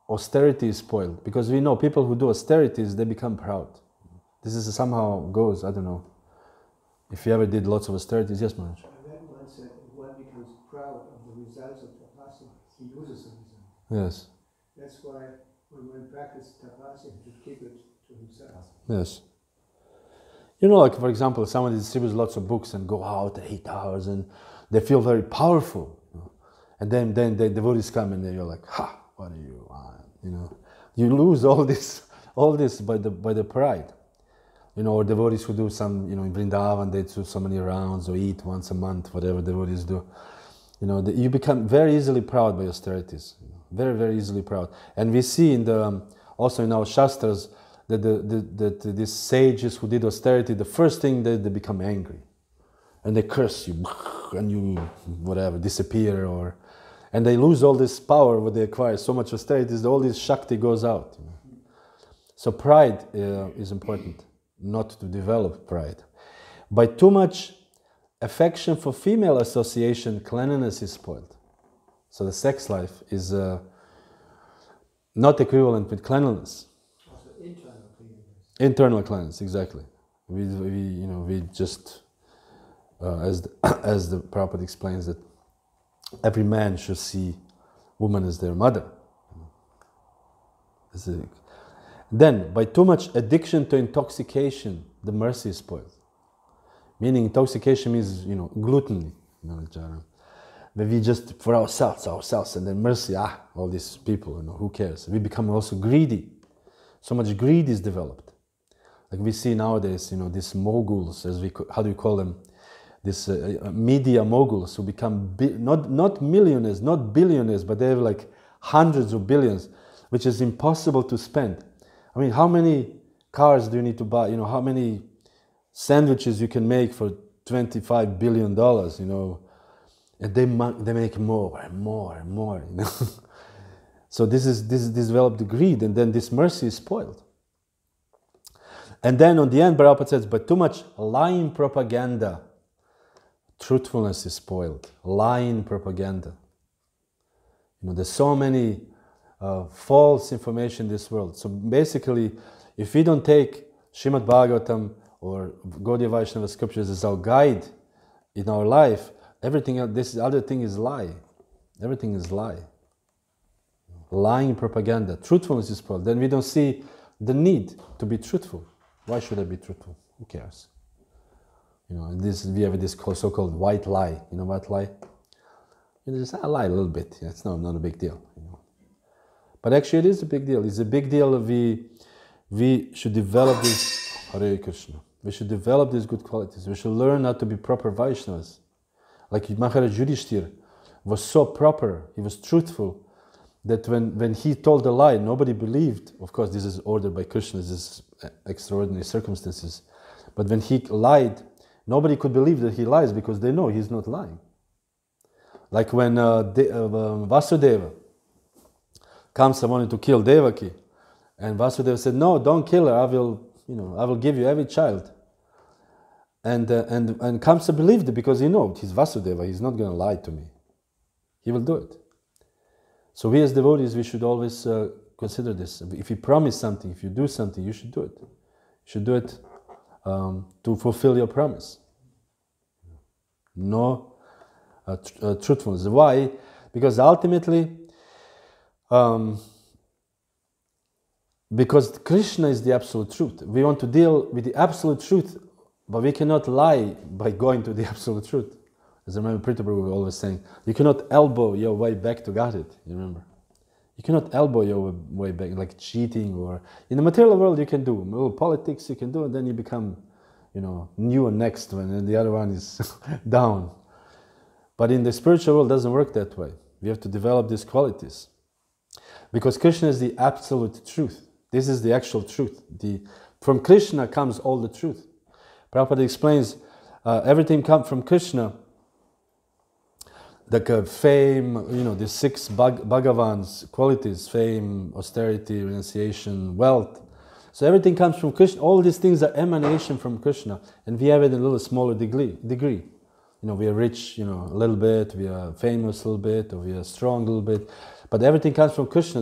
austerity is spoiled. Because we know people who do austerities, they become proud. This is somehow goes, I don't know. If you ever did lots of austerities, yes, Maharaj? I read once that one becomes proud of the results of tapasya. He uses the result. Yes. That's why when one practices tapasya, he should keep it to himself. Yes. Like for example, someone distributes lots of books and go out 8 hours and they feel very powerful. And then the devotees come and you're like, ha, what do you want? You lose all this by the pride. Or devotees who do some, in Vrindavan, they do so many rounds or eat once a month, whatever devotees do. You become very easily proud by austerities. Very, very easily proud. And we see also in our Shastras that these sages who did austerity, the first thing they become angry. And they curse you, and you, whatever, disappear, and they lose all this power, what they acquire. So much austerity, all this Shakti goes out. So pride is important. Not to develop pride. By too much affection for female association, cleanliness is spoiled. So the sex life is not equivalent with cleanliness. Also internal cleanliness. Internal cleanliness, exactly. We just, as the Prabhupada explains, that every man should see woman as their mother. Then, by too much addiction to intoxication, the mercy is spoiled. Meaning, intoxication means, gluttony. When we just, for ourselves, and then mercy, all these people, who cares? We become also greedy. So much greed is developed. Like we see nowadays, these moguls, how do you call them? These media moguls who become, not millionaires, not billionaires, but they have like hundreds of billions, which is impossible to spend. I mean, how many cars do you need to buy? How many sandwiches you can make for $25 billion, and they make more and more and more, So this developed greed, and then this mercy is spoiled. And then on the end, Prabhupada says, but too much lying propaganda, truthfulness is spoiled. Lying propaganda. There's so many false information in this world. So basically, if we don't take Srimad Bhagavatam or Gaudiya Vaishnava scriptures as our guide in our life, everything else, this other thing is lie. Everything is lie. Lying propaganda. Truthfulness is spoiled. Then we don't see the need to be truthful. Why should I be truthful? Who cares? We have this so-called white lie. You know what lie? I lie a little bit. It's not a big deal. But actually, it is a big deal. It's a big deal. We should develop this. Hare Krishna. We should develop these good qualities. We should learn how to be proper Vaishnavas. Like Maharaj Yudhishthira was so proper. He was truthful that when he told a lie, nobody believed. Of course, this is ordered by Krishna. This is extraordinary circumstances. But when he lied, nobody could believe that he lies because they know he's not lying. Like when Vasudeva, Kamsa wanted to kill Devaki, and Vasudeva said, "No, don't kill her. I will give you every child." And Kamsa believed it because he knows he's Vasudeva. He's not going to lie to me. He will do it. So we as devotees, we should always consider this. If you promise something, if you do something, you should do it. You should do it to fulfill your promise. No truthfulness. Why? Because ultimately, because Krishna is the absolute truth. We want to deal with the absolute truth, but we cannot lie by going to the absolute truth. As I remember Prabhu was always saying, you cannot elbow your way back to Godhead. You remember? You cannot elbow your way back, like cheating, or in the material world you can do. A little politics you can do, and then you become, new and next one, and the other one is down. But in the spiritual world, it doesn't work that way. We have to develop these qualities. Because Krishna is the absolute truth. This is the actual truth. From Krishna comes all the truth. Prabhupada explains, everything comes from Krishna. The fame, the 6 Bhagavans qualities, fame, austerity, renunciation, wealth. So everything comes from Krishna. All these things are emanation from Krishna. And we have it in a little smaller degree. We are rich, a little bit, we are famous a little bit, or we are strong a little bit. But everything comes from Krishna.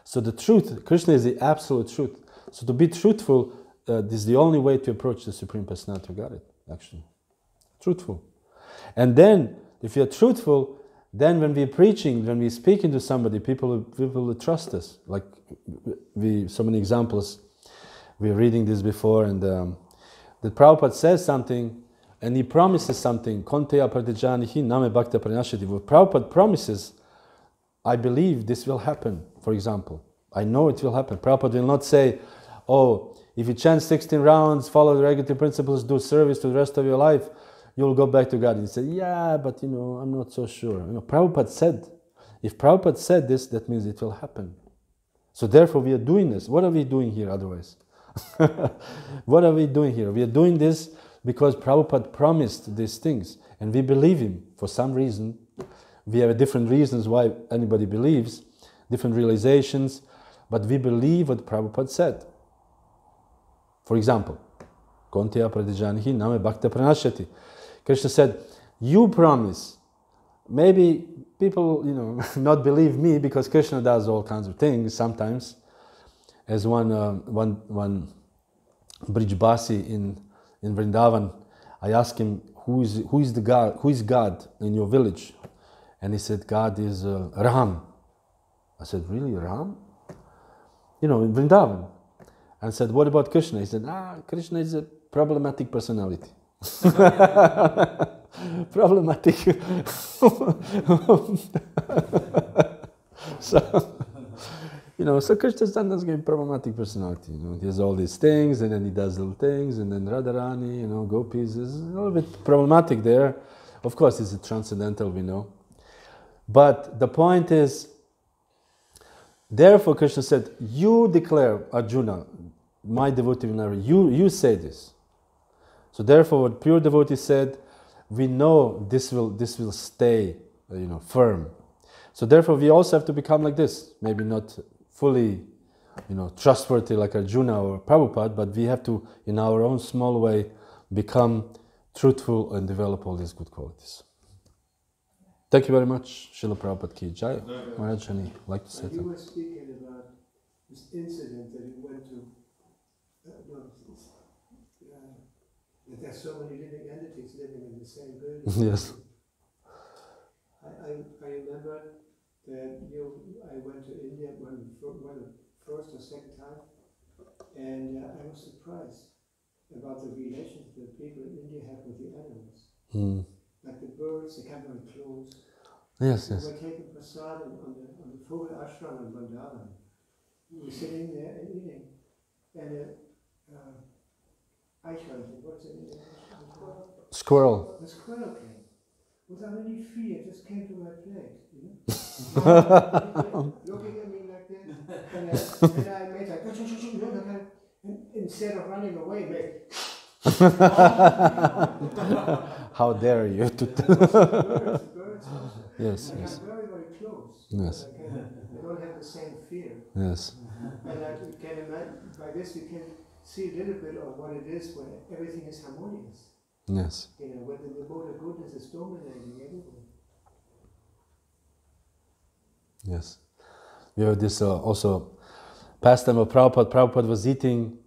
So the truth, Krishna is the absolute truth. So to be truthful, this is the only way to approach the Supreme Personality of Godhead, actually. Truthful. And then, if you're truthful, then when we're preaching, when we're speaking to somebody, people will trust us. Like, so many examples, we were reading this before, and the Prabhupada says something, and he promises something. Konteya pratijanihi name bhakta pranashati. What Prabhupada promises, I believe this will happen, for example. I know it will happen. Prabhupada will not say, if you chant 16 rounds, follow the regulative principles, do service to the rest of your life, you'll go back to God. And he said, but I'm not so sure. Prabhupada said, if Prabhupada said this, that means it will happen. So therefore we are doing this. What are we doing here otherwise? What are we doing here? We are doing this because Prabhupada promised these things, and we believe him for some reason. We have different reasons why anybody believes, different realizations, but we believe what Prabhupada said. For example, Konteya pratijanihi name bhakta pranashati. Krishna said, you promise maybe people, not believe me because Krishna does all kinds of things sometimes. As one Brijbasi in Vrindavan, I asked him, who is God in your village? And he said, God is Ram. I said, really, Ram? In Vrindavan. And I said, what about Krishna? He said, Krishna is a problematic personality. Problematic. So Krishna is not a problematic personality. He has all these things, and then he does little things, and then Radharani, gopis is a little bit problematic there. Of course, it's a transcendental, we know. But the point is, therefore Krishna said, you declare, Arjuna, my devotee will never, you say this. So therefore what pure devotee said, we know this will stay, firm. So therefore we also have to become like this. Maybe not fully, trustworthy like Arjuna or Prabhupada, but we have to, in our own small way, become truthful and develop all these good qualities. Thank you very much, Srila Prabhupada ki Jai. Maharaj Shani, like to say something. You were speaking about this incident that you went to, that there's so many living entities living in the same building. Yes. I remember that I went to India first or second time, and I was surprised about the relations that people in India have with the animals. Mm. Like the birds, they come very close. Yes, We yes. were taking prasadam on the Vogel ashram in Vrindavan. We were sitting there and eating, and what's it? Squirrel. The squirrel came. Without any fear, just came to my plate, looking at me like that, and I made like, and instead of running away, made. How dare you to Birds also. Yes, They yes. come very, very close. Yes. They don't have the same fear. Yes. And you can imagine, by this you can see a little bit of what it is when everything is harmonious. Yes. When the mode of goodness is dominating everything. Yes. We have this also pastime of Prabhupada. Prabhupada was eating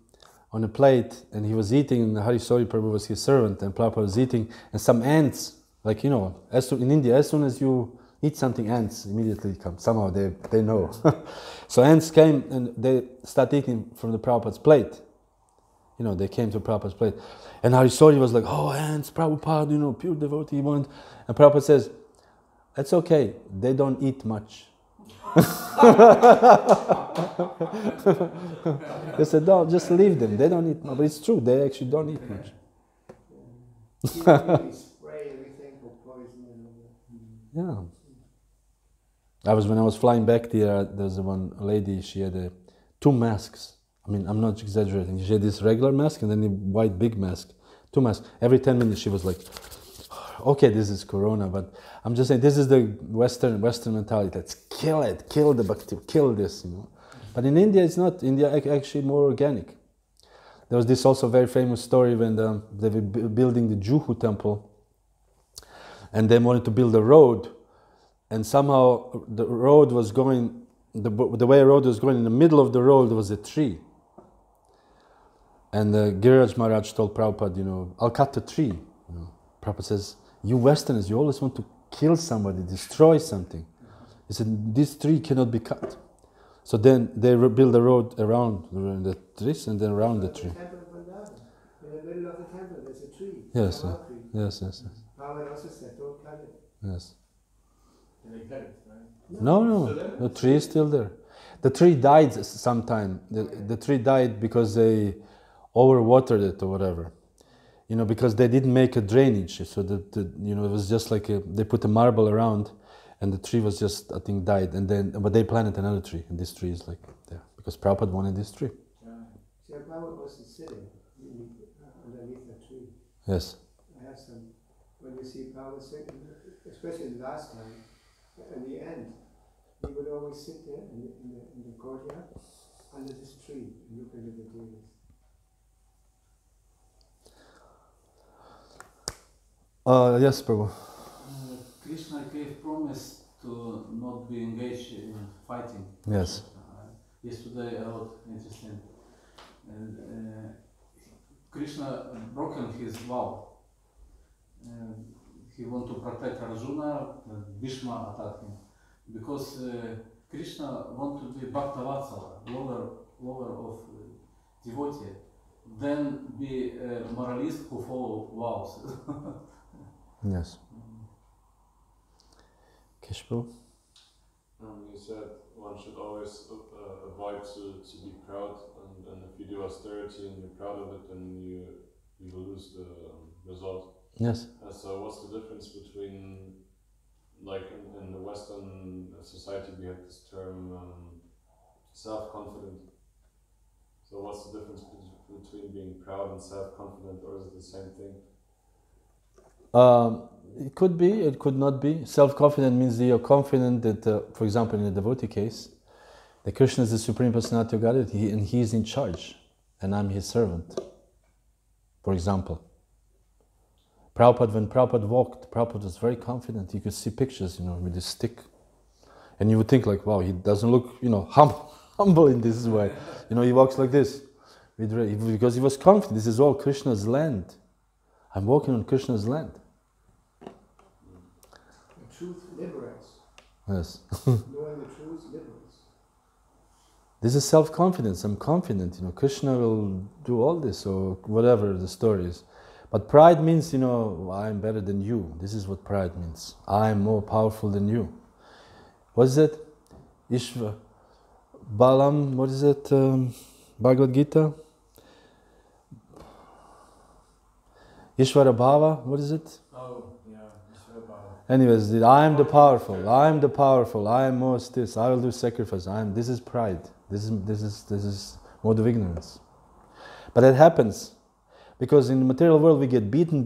on a plate, and he was eating, and Harisori Prabhu was his servant, and Prabhupada was eating, and some ants, like, in India, as soon as you eat something, ants immediately come. Somehow they know. So ants came, and they start eating from the Prabhupada's plate. They came to Prabhupada's plate. And Harisori was like, oh, ants, Prabhupada, pure devotee, and Prabhupada says, it's okay, they don't eat much. They said, no, just leave them, they don't eat much. But it's true, they actually don't eat much. You really spray everything for poison and all that. Yeah. When I was flying back there was one lady, she had 2 masks. I'm not exaggerating. She had this regular mask and then a white big mask. 2 masks. Every 10 minutes she was like, okay, this is Corona, but I'm just saying this is the Western mentality. Let's kill it, kill the bacteria, kill this, But in India, it's not. India actually more organic. There was this also very famous story when they were building the Juhu temple, and they wanted to build a road, and somehow the road was going, the way a road was going, in the middle of the road was a tree. And Giriraj Maharaj told Prabhupada, I'll cut the tree. Prabhupada says, you Westerners, you always want to kill somebody, destroy something. He said, this tree cannot be cut. So then they build a road around the trees and then around the tree. In the middle of the temple, there's a tree. Yes, a tree. yes. Prabhupada also said, don't cut it. Yes. And they cut it, right? No, the tree is still there. The tree died sometime. The tree died because they overwatered it or whatever. Because they didn't make a drainage. So it was just like they put a marble around, and the tree was just, I think, died. But they planted another tree, and this tree is like there because Prabhupada wanted this tree. See, Prabhupada was sitting underneath the tree. Yes. I have some, when you see Prabhupada sitting, especially the last time, at the end, he would always sit there in the courtyard under this tree and look at the deers. Yes, Prabhu. Krishna came gave promise to not be engaged in fighting. Yes. Yesterday I wrote interesting. Krishna broken his vow. He want to protect Arjuna, Bhishma attacked him. Because Krishna want to be Bhaktavatsala, lover of devotee, then be a moralist who follow vows. Yes. Kishbu? You said one should always avoid to be proud, and if you do austerity and you're proud of it, then you will lose the result. Yes. So what's the difference between, like in the Western society we have this term self-confident. So what's the difference between being proud and self-confident, or is it the same thing? It could be, it could not be. Self-confident means that you're confident that, for example, in the devotee case, that Krishna is the Supreme Personality of Godhead, and He is in charge, and I'm His servant. For example, when Prabhupada walked, Prabhupada was very confident. You could see pictures, with his stick. And you would think like, wow, he doesn't look, humble in this way. He walks like this. Because he was confident, this is all Krishna's land. I'm walking on Krishna's land. The truth liberates. Yes. Knowing the truth liberates. This is self-confidence. I'm confident, Krishna will do all this, or whatever the story is. But pride means, I'm better than you. This is what pride means. I'm more powerful than you. What is it? Ishva. Balam, what is it? Bhagavad Gita? Ishvara Bhava, what is it? Oh, yeah, Ishvara Bhava. Anyways, I am the powerful, I am the powerful, I am most this, I will do sacrifice, this is pride. This is mode of ignorance. But it happens. Because in the material world we get beaten.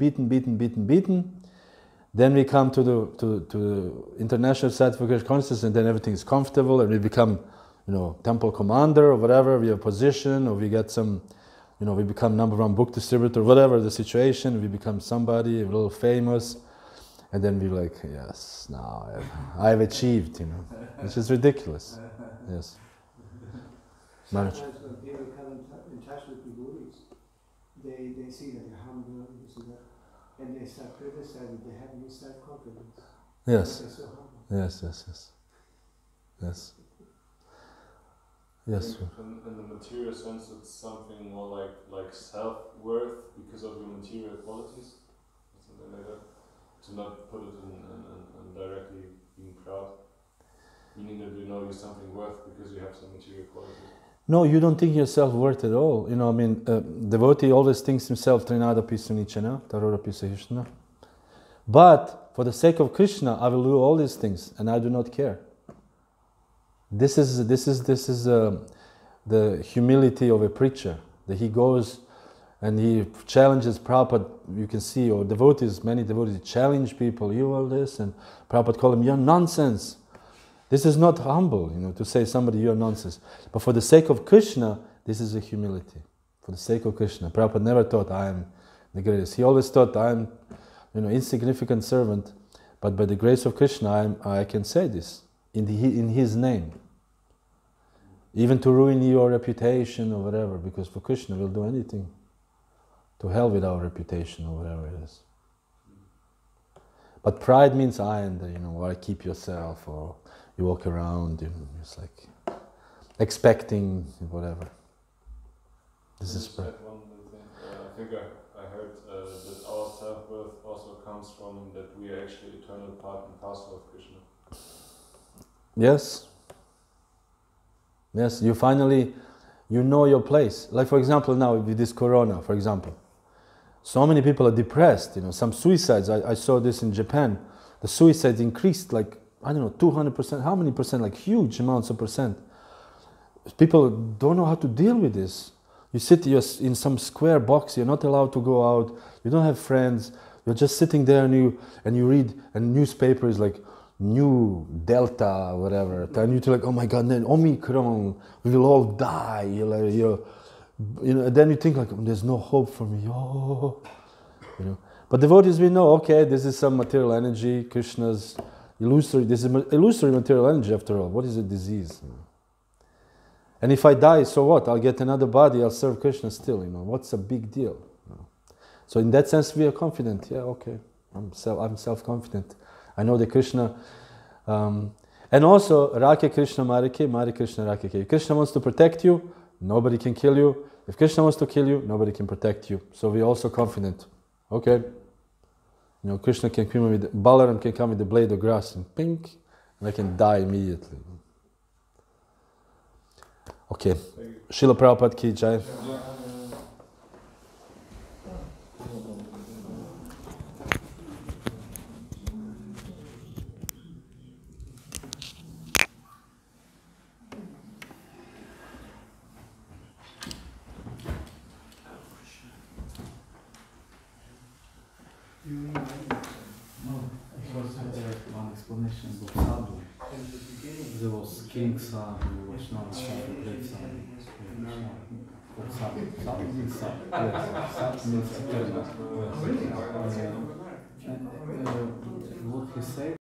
Then we come to the international certification consciousness, and then everything is comfortable, and we become, temple commander or whatever. We have position, or we get some, we become #1 book distributor, whatever the situation. We become somebody a little famous, and then we're like, yes, now I've achieved, which is ridiculous. Yes. Sometimes when people come in touch with devotees, they see that they're humble, and they start criticizing, they have no self-confidence. Yes. They're so humble. Yes. Yes. In the material sense, it's something more like self-worth because of your material qualities, something like that. To not put it in directly being proud, meaning that you know you're something worth because you have some material qualities. No, you don't think yourself worth at all. Devotee always thinks himself Trinada Pisunichana, Tarora Pisahishna. But for the sake of Krishna, I will do all these things, and I do not care. This is the humility of a preacher. That he goes and he challenges Prabhupada. You can see, or devotees, many devotees challenge people. You all this, and Prabhupada call him, you're nonsense. This is not humble, to say somebody, you're nonsense. But for the sake of Krishna, this is a humility. For the sake of Krishna. Prabhupada never thought I am the greatest. He always thought I am, insignificant servant. But by the grace of Krishna, I can say this in His name. Even to ruin your reputation or whatever, because for Krishna we'll do anything. To hell with our reputation or whatever it is. But pride means I am the, or keep yourself, or you walk around, it's like expecting whatever. This is pride. One thing. I think I heard that our self-worth also comes from that we are actually eternal part and parcel of Krishna. Yes. Yes, you finally, know your place. Like for example now with this corona, for example. So many people are depressed, some suicides. I saw this in Japan. The suicides increased 200%. How many percent? Like huge amounts of percent. People don't know how to deal with this. You sit in some square box, you're not allowed to go out, you don't have friends, you're just sitting there and you read, and newspaper is like new Delta, whatever, and you're like, oh my God, then Omicron, we will all die. And then you think like, there's no hope for me. But devotees, we know, okay, this is some material energy, Krishna's illusory. This is illusory material energy after all. What is a disease? And if I die, so what? I'll get another body. I'll serve Krishna still. What's a big deal? So in that sense, we are confident. Yeah, okay. I'm self-confident. I know that Krishna. And also, Rake Krishna Marike, Mare Krishna Rakeke. If Krishna wants to protect you, nobody can kill you. If Krishna wants to kill you, nobody can protect you. So we're also confident. Okay. Krishna can come with, Balaram can come with the blade of grass and pink, and I can die immediately. Okay. Srila Prabhupada ki jai. One explanation of Sadhu. There was King Sadhu, which now is Sadhu, great Sadhu. Sadhu means Sadhu. Yes, Sadhu means eternal. What he said.